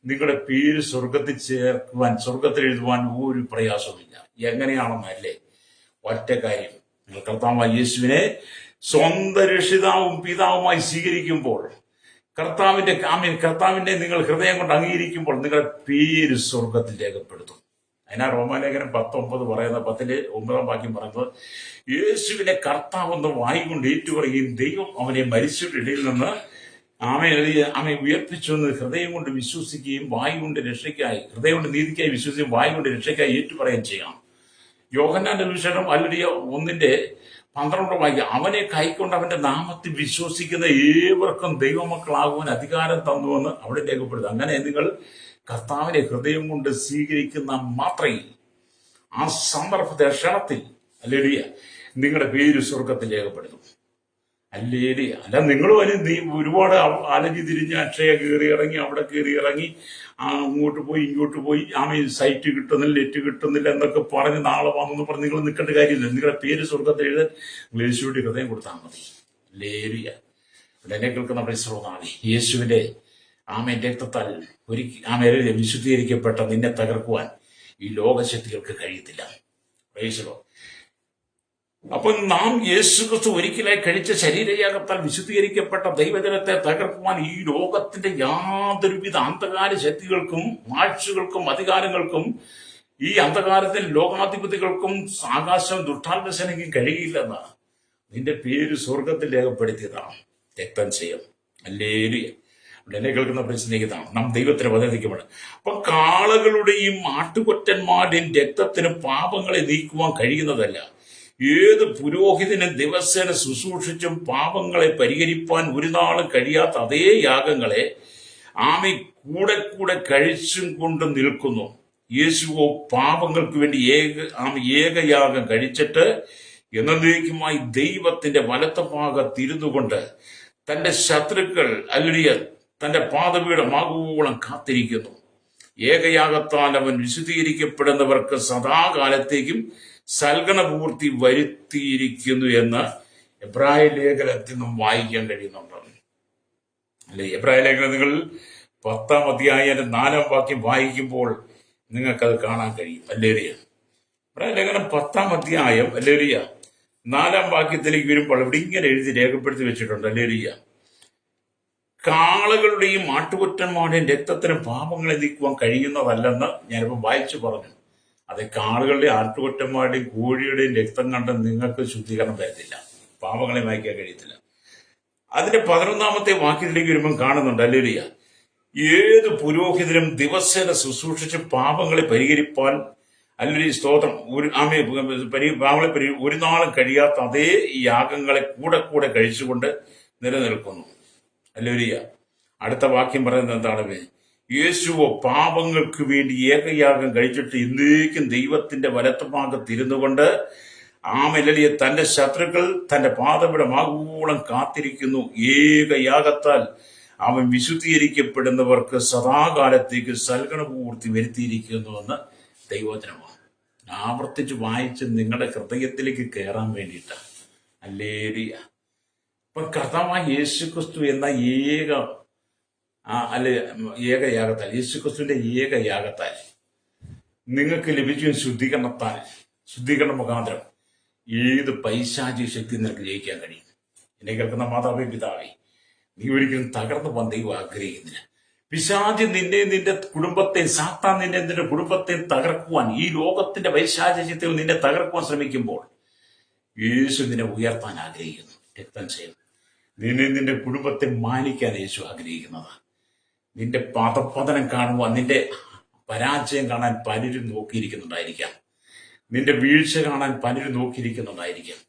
നിങ്ങളുടെ പേര് സ്വർഗത്തിൽ ചേർക്കുവാൻ, സ്വർഗത്തിൽ എഴുതുവാൻ ഒരു പ്രയാസവുമില്ല. എങ്ങനെയാണെന്നല്ലേ? ഒറ്റ കാര്യം, നിങ്ങൾ കർത്താവായ യേശുവിനെ സ്വന്തം രക്ഷിതാവും പിതാവുമായി സ്വീകരിക്കുമ്പോൾ, കർത്താവിന്റെ നിങ്ങൾ ഹൃദയം കൊണ്ട് അംഗീകരിക്കുമ്പോൾ നിങ്ങളുടെ പേര് സ്വർഗത്തിൽ രേഖപ്പെടുത്തും. അതിനാ റോമാലേഖനം 10:9 പറയുന്ന 10:9 വാക്യം പറയുന്നത്, യേശുവിനെ കർത്താവെന്ന് വായി കൊണ്ട് ഏറ്റുപറയുകയും ദൈവം അവനെ മരിച്ചവരുടെ ഇടയിൽ നിന്ന് അവനെ ഉയർപ്പിച്ചു എന്ന് ഹൃദയം കൊണ്ട് വിശ്വസിക്കുകയും വായു കൊണ്ട് രക്ഷയ്ക്കായി, ഹൃദയം കൊണ്ട് നീതിക്കായി വിശ്വസിക്കുകയും വായു കൊണ്ട് രക്ഷയ്ക്കായി ഏറ്റുപറയുകയും ചെയ്യാം. യോഹന്നാന്റെ സുവിശേഷം 1:12 വാക്യം, അവനെ കൈക്കൊണ്ട് അവന്റെ നാമത്തിൽ വിശ്വസിക്കുന്ന ഏവർക്കും ദൈവമക്കളാകുവാൻ അധികാരം തന്നുവെന്ന് അവിടെ രേഖപ്പെടുത്തും. അങ്ങനെ നിങ്ങൾ കർത്താവിനെ ഹൃദയം കൊണ്ട് സ്വീകരിക്കുന്ന മാത്രയിൽ, ആ സന്ദർഭത്തെ ക്ഷണത്തിൽ, ഹല്ലേലൂയ, നിങ്ങളുടെ പേര് സ്വർഗത്തിൽ രേഖപ്പെടുത്തും. ഹല്ലേലൂയ. അല്ല നിങ്ങളും ഒരുപാട് അലഞ്ഞു തിരിഞ്ഞ് അക്ഷയ കയറി ഇറങ്ങി, അവിടെ കയറി ഇറങ്ങി, അങ്ങോട്ട് പോയി ഇങ്ങോട്ട് പോയി, സൈറ്റ് കിട്ടുന്നില്ല, നെറ്റ് കിട്ടുന്നില്ല എന്നൊക്കെ പറഞ്ഞ് നാളെ വന്നെന്ന് പറഞ്ഞ് നിങ്ങൾ നിൽക്കേണ്ട കാര്യമില്ല. നിങ്ങളുടെ പേര് സ്വർഗത്തിൽ എഴുതാൻ നിങ്ങൾ യേശുവിന്റെ ഹൃദയം കൊടുത്താൽ മതി. ഹല്ലേലൂയ. എന്നെ കേൾക്കുന്ന പരിശ്രമമാണ് യേശുവിന്റെ രക്തത്താൽ വിശുദ്ധീകരിക്കപ്പെട്ട നിന്നെ തകർക്കുവാൻ ഈ ലോകശക്തികൾക്ക് കഴിയത്തില്ല. പ്രൈസ്. അപ്പൊ നാം യേശുക്രിസ്തു ഒരിക്കലായി കഴിച്ച ശരീരയാഗത്താൽ വിശുദ്ധീകരിക്കപ്പെട്ട ദൈവജനത്തെ തകർക്കുവാൻ ഈ ലോകത്തിന്റെ യാതൊരുവിധ അന്ധകാര ശക്തികൾക്കും വാഴ്ചകൾക്കും അധികാരങ്ങൾക്കും ഈ അന്ധകാരത്തിൽ ലോകാധിപതികൾക്കും ആകാശം ദുഷ്ടാത്മസേനയ്ക്കും കഴിയില്ലെന്നാണ്. നിന്റെ പേര് സ്വർഗത്തിൽ രേഖപ്പെടുത്തിയതാണ്. രക്തം ചെയ്യും. ഹല്ലേലൂയ. എന്നെ കേൾക്കുന്ന സ്നേഹിതമാണ്, നാം ദൈവത്തിന് വധിക്കപ്പെടും. അപ്പൊ കാളകളുടെയും ആട്ടുകൊറ്റന്മാരുടെയും രക്തത്തിന് പാപങ്ങളെ നീക്കുവാൻ കഴിയുന്നതല്ല. ഏത് പുരോഹിതനും ദിവസേന ശുശ്രൂഷിച്ചും പാപങ്ങളെ പരിഹരിപ്പാൻ ഒരു നാളും കഴിയാത്ത അതേ യാഗങ്ങളെ കൂടെ കൂടെ കഴിച്ചും കൊണ്ട് നിൽക്കുന്നു. യേശുവോ പാപങ്ങൾക്ക് വേണ്ടി ഏകയാഗം കഴിച്ചിട്ട് എന്നേക്കുമായി ദൈവത്തിന്റെ വലത്ത ഭാഗത്തിരുന്നു കൊണ്ട് തന്റെ ശത്രുക്കൾ തന്റെ പാദപീഠമാകുവോളം കാത്തിരിക്കുന്നു. ഏകയാഗത്താൽ അവൻ വിശുദ്ധീകരിക്കപ്പെടുന്നവർക്ക് സദാകാലത്തേക്കും സൽഗണപൂർത്തി വരുത്തിയിരിക്കുന്നു എന്ന് എബ്രായ ലേഖനത്തിൽ നിന്നും വായിക്കാൻ കഴിയുന്നുണ്ട്. അല്ലെ? എബ്രായ ലേഖനം നിങ്ങൾ 10-ാം അധ്യായം 4-ാം വാക്യം വായിക്കുമ്പോൾ നിങ്ങൾക്കത് കാണാൻ കഴിയും. ഹല്ലേലൂയ. എബ്രായ ലേഖനം 10-ാം അധ്യായം 4-ാം വാക്യത്തിലേക്ക് വരുമ്പോൾ ഇവിടെ ഇങ്ങനെ എഴുതി രേഖപ്പെടുത്തി വെച്ചിട്ടുണ്ട്. ഹല്ലേലൂയ. കാളകളുടെയും ആട്ടുകൊറ്റന്മാരുടെയും രക്തത്തിന് പാപങ്ങളെ നീക്കുവാൻ കഴിയുന്നതല്ലെന്ന് ഞാനിപ്പോൾ വായിച്ചു പറഞ്ഞു. അത് കാളുകളുടെയും ആട്ടുകൊറ്റന്മാരുടെയും കോഴിയുടെയും രക്തം കണ്ട് നിങ്ങൾക്ക് ശുദ്ധീകരണം വരത്തില്ല, പാപങ്ങളെ മായ്ക്കാൻ കഴിയത്തില്ല. അതിന്റെ 11-ാമത്തെ വാക്യത്തിലേക്ക് വരുമ്പം കാണുന്നുണ്ട്. ഹല്ലേലൂയ. ഏത് പുരോഹിതനും ദിവസേന ശുശ്രൂഷിച്ച് പാപങ്ങളെ പരിഹരിപ്പാൻ അല്ലെങ്കിൽ സ്തോത്രം ഒരു ഒരു നാളും കഴിയാത്ത അതേ യാഗങ്ങളെ കൂടെ കൂടെ കഴിച്ചുകൊണ്ട് നിലനിൽക്കുന്നു. ഹല്ലേലൂയ. അടുത്ത വാക്യം പറയുന്നത് എന്താണ്? യേശുവോ പാപങ്ങൾക്ക് വേണ്ടി ഏകയാഗം കഴിച്ചിട്ട് ഇന്നേക്കും ദൈവത്തിന്റെ വലത്തുഭാഗത്തിരുന്നു കൊണ്ട് ആമേലിയ തന്റെ ശത്രുക്കൾ തന്റെ പാദപീഠമാകൂളം കാത്തിരിക്കുന്നു. ഏകയാഗത്താൽ അവൻ വിശുദ്ധീകരിക്കപ്പെടുന്നവർക്ക് സദാകാലത്തേക്ക് സൽഗുണപൂർത്തി വരുത്തിയിരിക്കുന്നുവെന്ന് ദൈവവചനമാണ്. ആവർത്തിച്ച് വായിച്ച് നിങ്ങളുടെ ഹൃദയത്തിലേക്ക് കയറാൻ വേണ്ടിയിട്ടാണ്. ഹല്ലേലൂയ. അപ്പൊ കർത്താവായ യേശുക്രിസ്തു എന്ന ഏകയാഗത്താൽ, യേശുക്രിസ്തുവിന്റെ ഏകയാഗത്താൽ നിങ്ങൾക്ക് ലഭിച്ച ശുദ്ധീകരണ മുഖാന്തരം ഏത് പൈശാചിക ശക്തി നിനക്ക് ജയിക്കാൻ കഴിയും. എന്നെ കേൾക്കുന്ന മാതാവേ, പിതാവേ, നീ ഒരിക്കലും തകർന്നു പോകാൻ ദൈവം ആഗ്രഹിക്കുന്നില്ല. പിശാചി നിന്റെ കുടുംബത്തെ, സാത്താൻ നിന്റെ കുടുംബത്തെ തകർക്കുവാൻ, ഈ ലോകത്തിന്റെ പൈശാചികത്തെ നിന്നെ തകർക്കുവാൻ ശ്രമിക്കുമ്പോൾ യേശു നിന്നെ ഉയർത്താൻ ആഗ്രഹിക്കുന്നു. രക്തം ചെയ്യും നിന്റെ കുടുംബത്തെ മാനിക്കാൻ യേശു ആഗ്രഹിക്കുന്നത്. നിന്റെ പാദപതനം കാണുവാൻ, നിന്റെ പരാജയം കാണാൻ പലരും നോക്കിയിരിക്കുന്നുണ്ടായിരിക്കാം. നിന്റെ വീഴ്ച കാണാൻ പലരും നോക്കിയിരിക്കുന്നുണ്ടായിരിക്കാം.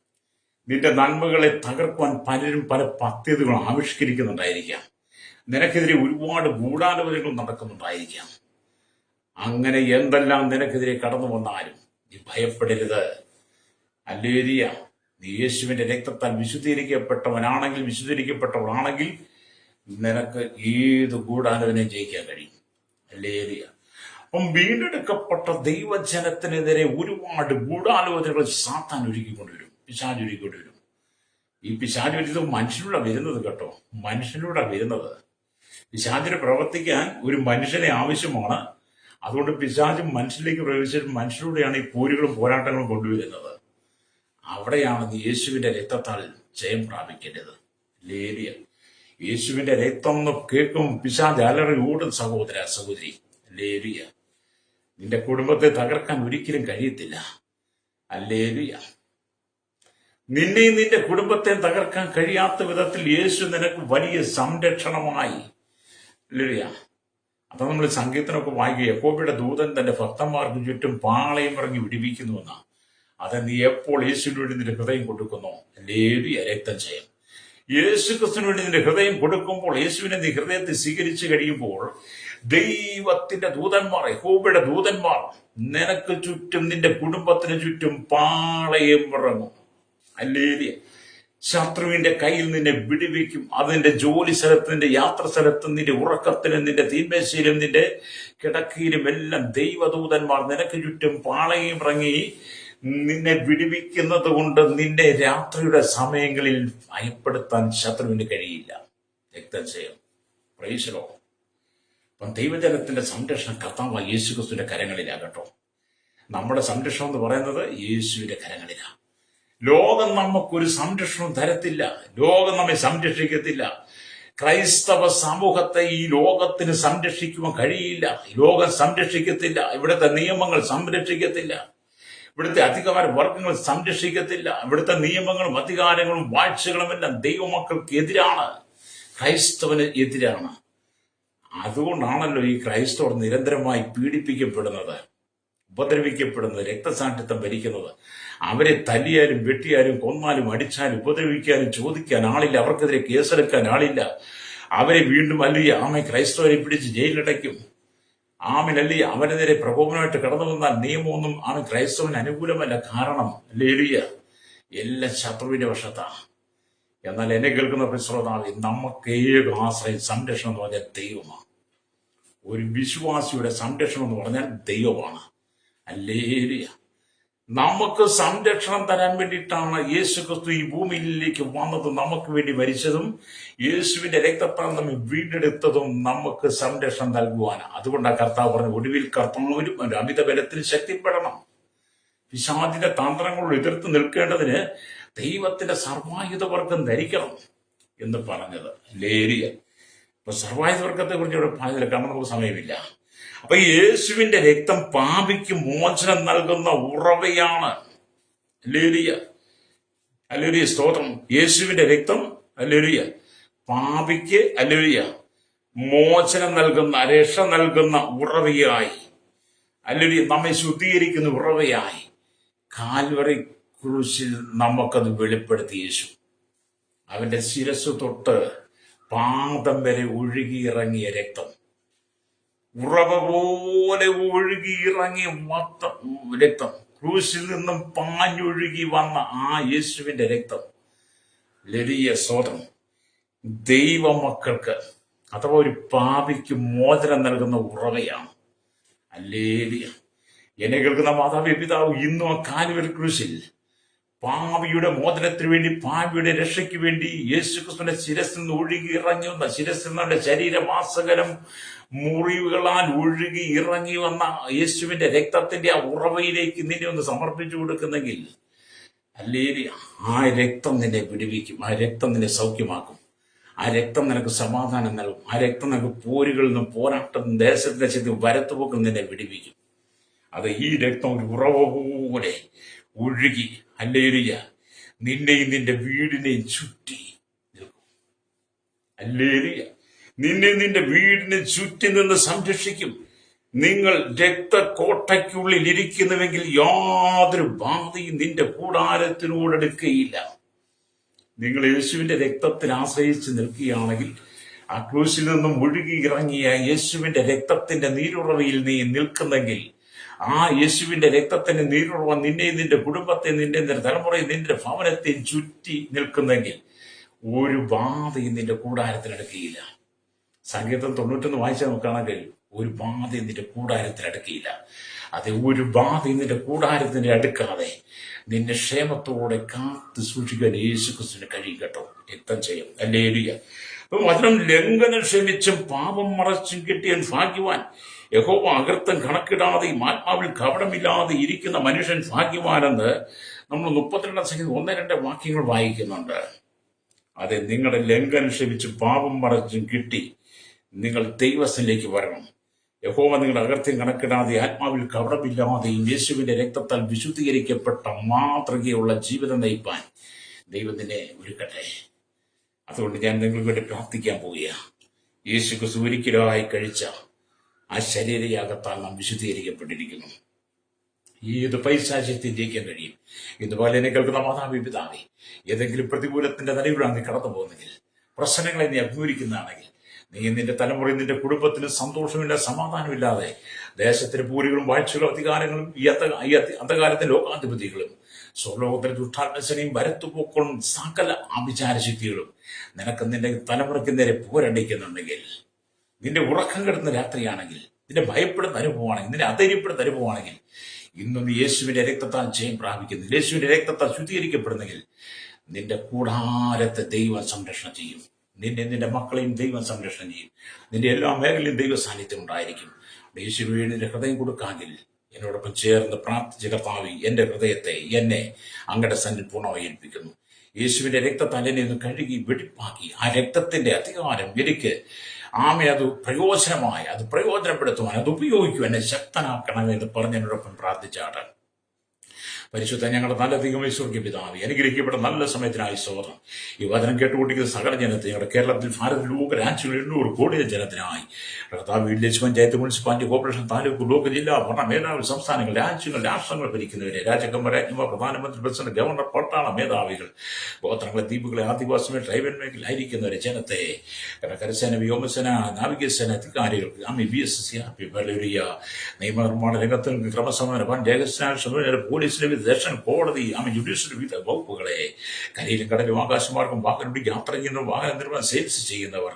നിന്റെ നന്മകളെ തകർക്കുവാൻ പലരും പല പദ്ധതികളും ആവിഷ്കരിക്കുന്നുണ്ടായിരിക്കാം. നിനക്കെതിരെ ഒരുപാട് ഗൂഢാലോചനകൾ നടക്കുന്നുണ്ടായിരിക്കാം. അങ്ങനെ എന്തെല്ലാം നിനക്കെതിരെ കടന്നു വന്നാലും നീ ഭയപ്പെടരുത്. ഹല്ലേലൂയ. നീ യേശുവിന്റെ രക്തത്താൽ വിശുദ്ധീകരിക്കപ്പെട്ടവളാണെങ്കിൽ നിനക്ക് ഏത് ഗൂഢാലോചനയും ജയിക്കാൻ കഴിയും. ഹല്ലേലൂയ. അപ്പം വീണ്ടെടുക്കപ്പെട്ട ദൈവജനത്തിനെതിരെ ഒരുപാട് ഗൂഢാലോചനകൾ സാത്താൻ ഒരുക്കിക്കൊണ്ടുവരും, പിശാച് ഒരുക്കിക്കൊണ്ടുവരും. ഈ പിശാച് വരുന്നത് മനുഷ്യനൂടെ വരുന്നത് കേട്ടോ, മനുഷ്യനൂടെ വരുന്നത്. പിശാചിനെ പ്രവർത്തിക്കാൻ ഒരു മനുഷ്യനെ ആവശ്യമാണ്. അതുകൊണ്ട് പിശാച് മനുഷ്യനിലേക്ക് പ്രവേശിച്ചിട്ട് മനുഷ്യലൂടെയാണ് ഈ പോരുകളും പോരാട്ടങ്ങളും കൊണ്ടുവരുന്നത്. അവിടെയാണ് നീ യേശുവിന്റെ രക്തത്താൽ ജയം പ്രാപിക്കേണ്ടത്. ഹല്ലേലൂയ. യേശുവിന്റെ രക്തം എന്ന് കേൾക്കും പിശാച് അലറി ഓടും. സഹോദര സഹോദരി, ഹല്ലേലൂയ. നിന്റെ കുടുംബത്തെ തകർക്കാൻ ഒരിക്കലും കഴിയത്തില്ല. ഹല്ലേലൂയ. നിന്നെയും നിന്റെ കുടുംബത്തെ തകർക്കാൻ കഴിയാത്ത വിധത്തിൽ യേശു നിനക്ക് വലിയ സംരക്ഷണമായി. ഹല്ലേലൂയ. അപ്പൊ നമ്മൾ സങ്കീർത്തനമൊക്കെ വായിക്കുക, യാക്കോബയുടെ ദൂതൻ തന്റെ ഭക്തന്മാർക്ക് ചുറ്റും പാളയം ഇറങ്ങി വിടിവിക്കുന്നുവെന്നാണ്. അത് നീ എപ്പോൾ യേശുവിന് വേണ്ടി നിന്റെ ഹൃദയം കൊടുക്കുന്നോ, ഹല്ലേലൂയ, രക്തം ചെയ്യും. യേശു ക്രിസ്തുവിന് വേണ്ടി നിന്റെ ഹൃദയം കൊടുക്കുമ്പോൾ, യേശുവിനെ നീ ഹൃദയത്തിൽ സ്വീകരിച്ചു കഴിയുമ്പോൾ ദൈവത്തിന്റെ ദൂതന്മാർ, യഹോവയുടെ ദൂതന്മാർ നിനക്ക് ചുറ്റും, നിന്റെ കുടുംബത്തിന് ചുറ്റും പാളയം ഇറങ്ങും. ഹല്ലേലൂയ. ശത്രുവിന്റെ കയ്യിൽ നിന്നെ വിടുവിക്കും. അതിന്റെ ജോലി സ്ഥലത്ത്, നിന്റെ യാത്ര സ്ഥലത്തും, നിന്റെ ഉറക്കത്തിലും, നിന്റെ തീന്മേശയിലും, നിന്റെ കിടക്കയിലും എല്ലാം ദൈവദൂതന്മാർ നിനക്ക് ചുറ്റും പാളയം ഇറങ്ങി നിന്നെ വിടുവിക്കുന്നത് കൊണ്ട് നിന്നെ രാത്രിയുടെ സമയങ്ങളിൽ ഭയപ്പെടുത്താൻ ശത്രുവിന് കഴിയില്ല. രക്തം ചെയ്യും. Praise Lord. അപ്പം ദൈവജനത്തിന്റെ സംരക്ഷണം കർത്താവായ യേശുക്രിസ്തുവിന്റെ കരങ്ങളിലാകട്ടോ. നമ്മുടെ സംരക്ഷണം എന്ന് പറയുന്നത് യേശുവിന്റെ കരങ്ങളിലാണ്. ലോകം നമുക്കൊരു സംരക്ഷണം തരത്തില്ല. ലോകം നമ്മെ സംരക്ഷിക്കത്തില്ല. ക്രൈസ്തവ സമൂഹത്തെ ഈ ലോകത്തിന് സംരക്ഷിക്കുവാൻ കഴിയില്ല. ലോകം സംരക്ഷിക്കത്തില്ല. ഇവിടുത്തെ നിയമങ്ങൾ സംരക്ഷിക്കത്തില്ല. ഇവിടുത്തെ അധികാര വർഗങ്ങൾ സംരക്ഷിക്കത്തില്ല. ഇവിടുത്തെ നിയമങ്ങളും അധികാരങ്ങളും വാഴ്ചകളും എല്ലാം ദൈവമക്കൾക്ക് എതിരാണ്, ക്രൈസ്തവന് എതിരാണ്. അതുകൊണ്ടാണല്ലോ ഈ ക്രൈസ്തവർ നിരന്തരമായി പീഡിപ്പിക്കപ്പെടുന്നത്, ഉപദ്രവിക്കപ്പെടുന്നത്, രക്തസാക്ഷിത്വം ഭരിക്കുന്നത്. അവരെ തല്ലിയാലും വെട്ടിയാലും കൊന്നാലും അടിച്ചാലും ഉപദ്രവിക്കാനും ചോദിക്കാൻ ആളില്ല. അവർക്കെതിരെ കേസെടുക്കാൻ ആളില്ല. അവരെ വീണ്ടും ആമെ ക്രൈസ്തവരെ പിടിച്ച് ജയിലിലടയ്ക്കും. ആമിനല്ലേ അവനെതിരെ പ്രകോപനമായിട്ട് കടന്നു വന്നാൽ നിയമമൊന്നും ക്രൈസ്തവന് അനുകൂലമല്ല. കാരണം ഹല്ലേലൂയ, എല്ലാം ശത്രുവിന്റെ വശത്താണ്. എന്നാൽ എന്നെ കേൾക്കുന്ന ശ്രോതാവേ, നമുക്ക് ഏക ആശ്രയം, സംരക്ഷണം എന്ന് പറഞ്ഞാൽ ദൈവമാണ്. ഒരു വിശ്വാസിയുടെ സംരക്ഷണം എന്ന് പറഞ്ഞാൽ ദൈവമാണ്. ഹല്ലേലൂയ. നമുക്ക് സംരക്ഷണം തരാൻ വേണ്ടിയിട്ടാണ് യേശു ക്രിസ്തു ഈ ഭൂമിയിലേക്ക് വന്നത്, നമുക്ക് വേണ്ടി മരിച്ചതും യേശുവിന്റെ രക്തത്താൽ നമ്മെ വീണ്ടെടുത്തതും നമുക്ക് സംരക്ഷണം നൽകുവാനാണ്. അതുകൊണ്ടാണ് കർത്താവ് പറഞ്ഞു, ഒടുവിൽ കർത്താവിനും ഒരു അമിത ബലത്തിൽ ശക്തിപ്പെടണം. പിശാചിന്റെ തന്ത്രങ്ങളോട് എതിർത്ത് നിൽക്കേണ്ടതിന് ദൈവത്തിന്റെ സർവായുധവർഗം ധരിക്കണം എന്ന് പറഞ്ഞത്. ഹല്ലേലൂയ. ഇപ്പൊ സർവായുധവർഗത്തെ കുറിച്ച് ഇവിടെ പറഞ്ഞില്ല, കാരണം നമുക്ക് സമയമില്ല. അപ്പൊ യേശുവിന്റെ രക്തം പാപിക്ക് മോചനം നൽകുന്ന ഉറവയാണ്. ഹല്ലേലൂയ, ഹല്ലേലൂയ, സ്തോത്രം. യേശുവിന്റെ രക്തം, ഹല്ലേലൂയ, പാപിക്ക്, ഹല്ലേലൂയ, മോചനം നൽകുന്ന, രക്ഷ നൽകുന്ന ഉറവയായി, അല്ലെങ്കിൽ നമ്മെ ശുദ്ധീകരിക്കുന്ന ഉറവയായി കാൽവറി ക്രൂശിൽ നമുക്കത് വെളിപ്പെടുത്തി യേശു. അവന്റെ ശിരസ് തൊട്ട് പാദം വരെ ഒഴുകിയിറങ്ങിയ രക്തം, ഉറവ പോലെ ഒഴുകിയിറങ്ങിയ രക്തം, ക്രൂശിൽ നിന്നും പാഞ്ഞൊഴുകി വന്ന ആ യേശുവിന്റെ രക്തം വലിയ സ്വതം ദൈവമക്കൾക്ക് അഥവാ ഒരു പാപിക്ക് മോചനം നൽകുന്ന ഉറവയാണ്. ഹല്ലേലൂയ. എന്നെ കേൾക്കുന്ന മാതാവേ, പിതാവ്, ഇന്നും ആ കാൽവരി ക്രൂശിൽ പാപിയുടെ മോചനത്തിന് വേണ്ടി, പാപിയുടെ രക്ഷയ്ക്ക് വേണ്ടി യേശുക്രിസ്തുവിന്റെ ശിരസിൽ നിന്ന് ഒഴുകി ഇറങ്ങി വന്ന, ശിരസിൽ നിന്നുള്ള ശരീരമാസകലം മുറിവുകളാൽ ഒഴുകി ഇറങ്ങി വന്ന യേശുവിന്റെ രക്തത്തിന്റെ ആ ഉറവയിലേക്ക് നിന്നെ ഒന്ന് സമർപ്പിച്ചു കൊടുക്കുന്നെങ്കിൽ, ഹല്ലേലൂയ, ആ രക്തം നിന്നെ വിടുവിക്കും, ആ രക്തം നിന്നെ സൗഖ്യമാക്കും, ആ രക്തം നിനക്ക് സമാധാനം നൽകും, ആ രക്തം നിനക്ക് പോരുകളിൽ നിന്നും പോരാട്ടം ദേശത്തിന് വരത്തുപോക്കിൽ നിന്നെ വിടുവിക്കും. അത് ഈ രക്തം ഒരു ഉറവ പോലെ ഒഴുകി, ഹല്ലേലൂയ, നിന്നെയും നിന്റെ വീടിനെയും ചുറ്റി നിൽക്കും. ഹല്ലേലൂയ. നിന്റെ വീടിനെ ചുറ്റി നിന്ന് സംരക്ഷിക്കും. നിങ്ങൾ രക്തക്കോട്ടയ്ക്കുള്ളിൽ ഇരിക്കുന്നുവെങ്കിൽ യാതൊരു ബാധയും നിന്റെ കൂടാരത്തിനോടെടുക്കുകയില്ല. നിങ്ങൾ യേശുവിന്റെ രക്തത്തിൽ ആശ്രയിച്ച് നിൽക്കുകയാണെങ്കിൽ, ആ ക്രൂശിൽ നിന്നും ഒഴുകി ഇറങ്ങിയ യേശുവിന്റെ രക്തത്തിന്റെ നീരുറവയിൽ നീ നിൽക്കുന്നെങ്കിൽ, ആ യേശുവിന്റെ രക്തത്തിന്റെ നീരുറവ നിന്നെയും നിന്റെ കുടുംബത്തെ, നിന്റെ തലമുറയെ, നിന്റെ ഭവനത്തെ ചുറ്റി നിൽക്കുന്നെങ്കിൽ ഒരു ബാധയും നിന്റെ കൂടാരത്തിനടുക്കുകയില്ല. സംഗീതം 91 വായിച്ചാൽ നമുക്ക് കാണാൻ കഴിയും. ഒരു ബാധയും നിന്റെ കൂടാരത്തിനടുക്കുകയില്ല. അതെ, ഒരു ബാധയും നിന്റെ കൂടാരത്തിന് അടുക്കാതെ നിന്നെ ക്ഷേമത്തോടെ കാത്തു സൂക്ഷിക്കാൻ യേശുക്രിസ്തുവിന് കഴിയും കേട്ടോ. രക്തം ചെയ്യും. ഹല്ലേലൂയ. അപ്പൊ വചനം, ലംഘനം ക്ഷമിച്ചും പാപം മറച്ചും കിട്ടിയൻ ഭാഗ്യവാൻ, യഹോവ അകൃത്തം കണക്കിടാതെയും ആത്മാവിൽ കപടമില്ലാതെ ഇരിക്കുന്ന മനുഷ്യൻ ഭാഗ്യവാനെന്ന് നമ്മൾ 32 സംഖ്യ 1-2 വാക്യങ്ങൾ വായിക്കുന്നുണ്ട്. അതെ, നിങ്ങളുടെ ലംഘനം ക്ഷമിച്ചും പാപം മറച്ചും കിട്ടി നിങ്ങൾ ദൈവത്തിലേക്ക് വരണം. യഹോവ നിങ്ങളുടെ അകൃത്യം കണക്കിടാതെ ആത്മാവിൽ കപടമില്ലാതെയും യേശുവിന്റെ രക്തത്താൽ വിശുദ്ധീകരിക്കപ്പെട്ട മാതൃകയുള്ള ജീവിതം നയിപ്പാൻ ദൈവം നിന്നെ ഒരുക്കട്ടെ. അതുകൊണ്ട് ഞാൻ നിങ്ങൾക്ക് വേണ്ടി പ്രാർത്ഥിക്കാൻ പോവുകയാണ്. യേശുക്രിസ്തു ഒരിക്കലായി കഴിച്ച ആ ശരീരയാഗത്താൽ നാം വിശുദ്ധീകരിക്കപ്പെട്ടിരിക്കുന്നു. ഏത് പൈശാചിത്യം ജയിക്കാൻ കഴിയും. ഇതുപോലെ എന്നെ കേൾക്കുന്ന മാതാവേ, പിതാവേ, ഏതെങ്കിലും പ്രതികൂലത്തിന്റെ നടുവിലാണ് നീ കടന്നു പോകുന്നെങ്കിൽ, പ്രശ്നങ്ങളെ നീ അഭിമുഖീകരിക്കുന്നതാണെങ്കിൽ, നീ നിന്റെ തലമുറയിൽ നിന്റെ കുടുംബത്തിന് സന്തോഷമില്ല, സമാധാനമില്ലാതെ ദേശത്തിന് പൂരികളും വാഴ്ചകളും അധികാരങ്ങളും ഈ അന്ധകാലത്തെ ലോകാധിപതികളും സ്വർലോകത്തിലെ ദുഷ്ടാത്മസനെയും വരത്തുപോക്കളും സകല ആഭിചാരശക്തികളും നിനക്ക് നിന്റെ തലമുറയ്ക്ക് നേരെ പോരടിക്കുന്നുണ്ടെങ്കിൽ, നിന്റെ ഉറക്കം കെടുന്ന രാത്രിയാണെങ്കിൽ, നിന്റെ ഭയപ്പെടുന്ന അനുഭവമാണെങ്കിൽ, നിന്റെ അധൈര്യപ്പെടുന്ന അനുഭവമാണെങ്കിൽ, ഇന്ന് നീ യേശുവിന്റെ രക്തത്താൽ ജയം പ്രാപിക്കുന്നില്ല, യേശുവിന്റെ രക്തത്താൽ ശുദ്ധീകരിക്കപ്പെടുന്നെങ്കിൽ, നിന്റെ കൂടാരത്തെ ദൈവം സംരക്ഷണം ചെയ്യും. നിന്റെ മക്കളെയും ദൈവം സംരക്ഷണം ചെയ്യും. നിന്റെ എല്ലാ മേഖലയും ദൈവ സാന്നിധ്യം ഉണ്ടായിരിക്കും. യേശുവിന് നിന്റെ ഹൃദയം കൊടുക്കാമെങ്കിൽ എന്നോടൊപ്പം ചേർന്ന് പ്രാർത്ഥിച്ച കർത്താവേ, എന്റെ ഹൃദയത്തെ, എന്നെ അങ്ങയുടെ സന്നിധിയിൽ പൂർണ്ണമായി ഏൽപ്പിക്കുന്നു. യേശുവിന്റെ രക്തത്താൽ എന്നെ ഒന്ന് കഴുകി വെടിപ്പാക്കി ആ രക്തത്തിന്റെ അധികാരം എനിക്ക് അത് പ്രയോജനമായി, അത് പ്രയോജനപ്പെടുത്തുവാൻ, അത് ഉപയോഗിക്കുവാൻ എന്നെ ശക്തനാക്കണമെന്ന് പറഞ്ഞ് എന്നോടൊപ്പം പ്രാർത്ഥിച്ചാണ്. പരിശുദ്ധ ഞങ്ങളുടെ നല്ല ദൈവമേ, സ്വർഗ്ഗീയ പിതാവേ, അനുഗ്രഹിക്കപ്പെട്ട നല്ല സമയത്തിനായി സ്തോത്രം. ഈ വചനം കേട്ടുകൊണ്ടിരിക്കുന്ന സകല ജനത്തെ, ഞങ്ങളുടെ കേരളത്തിൽ, ഭാരതത്തിൽ, ലോക രാജ്യങ്ങളിൽ 800 കോടി ജനത്തിനായി കർത്താവ്, village panchayat, municipality, corporation, taluk, block, ജില്ലാ ഭരണ മേധാവി, സംസ്ഥാനങ്ങൾ, രാജ്യങ്ങൾ, രാഷ്ട്രങ്ങൾ ഭരിക്കുന്നവരെ, രാജകന്മാർ, രാജ്ഞിമാർ, പ്രധാനമന്ത്രി, പ്രസിഡന്റ്, ഗവർണർ, പട്ടാള മേധാവികൾ, ഗോത്രങ്ങളെ, ദ്വീപുകളെ, ആദിവാസികളെ, ട്രൈബൽ മേഖലയിലായിരിക്കുന്നവരെ, ജനത്തെ, കരസേന, വ്യോമസേന, നാവികസേന അധികാരികൾക്ക്, BSS, നിയമനിർമ്മാണ രംഗത്ത് ക്രമസമാധാനം, രഹസ്യാന്വേഷണം, പോലീസിലെ ദർശന കോടതി, ജുഡീഷ്യൽ വിവിധ വകുപ്പുകളെ, കരയിലും കടലും ആകാശമാർഗം വാഹനം യാത്ര ചെയ്യുന്നവർ, വാഹന നിർമ്മാണം സെയിൽസ് ചെയ്യുന്നവർ,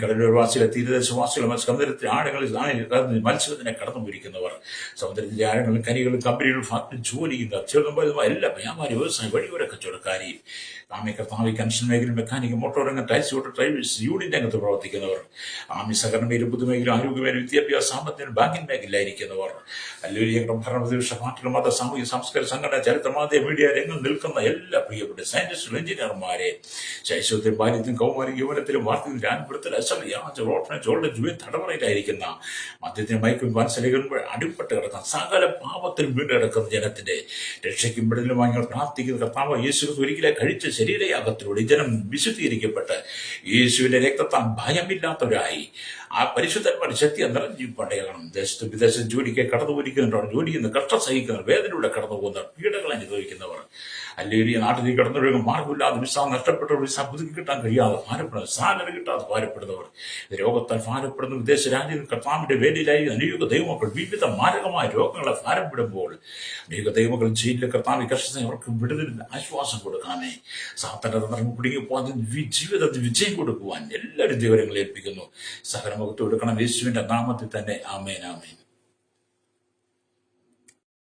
കടലോരവാസികളെ, തീരദേശവാസികളെ, സമുദ്രത്തിലെ ആഴങ്ങളിൽ മത്സ്യത്തിനെ കടന്നു പോയിരിക്കുന്നവർ, സമുദ്രത്തിലെ ആഴങ്ങളും കനികളും കമ്പനികളും ഫാക്ടറി ജോലി ചെയ്യുന്നവർ, ചെറുതും എല്ലാ വ്യാപാരി, വ്യവസായ, വഴിയോര കച്ചവടക്കാരെയും, കർത്താവ്, കൺസ്ട്രക്ഷൻ മേഖല, മെക്കാനിക്, മോട്ടോർ രംഗം, ടൈൽസ് ഓട്ടോ ഡ്രൈവേഴ്സ്, യൂണിയൻ രംഗത്ത് പ്രവർത്തിക്കുന്നവർ, സഹകരണ മേഖല, പൊതുമേഖല, ആരോഗ്യമേഖല, വിദ്യാഭ്യാസ, സാമ്പത്തിക, ബാങ്കിംഗ് മേഖലയിലായിരിക്കുന്നവർ, അല്ലെങ്കിൽ ഭരണപ്രതിപക്ഷ പാർട്ടികൾ, മത, സാമൂഹിക, സാംസ്കാരിക ഭാസ്കര സംഘടന ചരിത്രമാധ്യ മീഡിയ രംഗം നിൽക്കുന്ന എല്ലാ പ്രിയപ്പെട്ട സയന്റിസ്റ്റുകൾ, എഞ്ചിനീയർമാരെ, ശൈശവത്തിലും ബാല്യത്തിലും കൗമാര യൗവനത്തിലും വാർത്തയിലും രാൻപുരത്തിൽ അസംബ്ലി ഓർഫനേജ് ജോലിയുടെ തടവറയിലായിരിക്കുന്ന മദ്യത്തിന് മയക്കും വാത്സല്യങ്ങളും അടിപ്പെട്ട് കിടക്കുന്ന സകല പാപത്തിലും വീട് കിടക്കുന്ന ജനത്തിന്റെ രക്ഷയ്ക്കും വിടലുമായി ഞങ്ങൾ പ്രാർത്ഥിക്കുന്ന കർത്താവ് യേശു ഒരിക്കലെ കഴിച്ച ശരീരയാഗത്തിലൂടെ ജനം വിശുദ്ധീകരിക്കപ്പെട്ട് യേശുവിന്റെ രക്തത്താൽ ഭയമില്ലാത്തവരായി ആ പരിശുദ്ധന്മാർ ശക്തി നിറഞ്ഞിപ്പടയണം. ദേശത്ത് വിദേശത്ത് ജോലിക്ക് കടന്നു പോയിരിക്കുന്നവർ, ജോലിയിൽ നിന്ന് കഷ്ടം സഹിക്കുന്നവർ, വേദനയുടെ കടന്നു പോകുന്നവർ, പീഡകൾ അനുഭവിക്കുന്നവർ, അല്ലെങ്കിൽ നാട്ടിൽ കടന്നുവരുന്ന മാർഗമില്ലാതെ വിസ നഷ്ടപ്പെട്ടവർ, വിസ പുതുക്കി കിട്ടാൻ കഴിയാതെ ഭാരപ്പെടുന്നവർ, സാലറി കിട്ടാതെ ഭാരപ്പെടുന്നവർ, രോഗത്താൽ ഭാരപ്പെടുന്ന വിദേശ രാജ്യങ്ങളിൽ കർത്താവിന്റെ വേദിയിലായി അനേക ദൈവമക്കൾ വിവിധ മാരകമായ രോഗങ്ങളെ ഭാരപ്പെടുമ്പോൾ അനേക ദൈവമക്കൾ ജയിലിലെ കർത്താവ് കർഷകരെ അവർക്ക് വിടുതലിൽ ആശ്വാസം കൊടുക്കണമേ. സാത്താന്റെ തന്ത്രം കുടുങ്ങി പോകാൻ ജീവിതത്തിൽ വിജയം കൊടുക്കുവാൻ എല്ലാവരും ദൈവങ്ങളെ ഏൽപ്പിക്കുന്നു. സകലമുഖത്ത് കൊടുക്കണം യേശുവിന്റെ നാമത്തിൽ തന്നെ. ആമേൻ, ആമേൻ.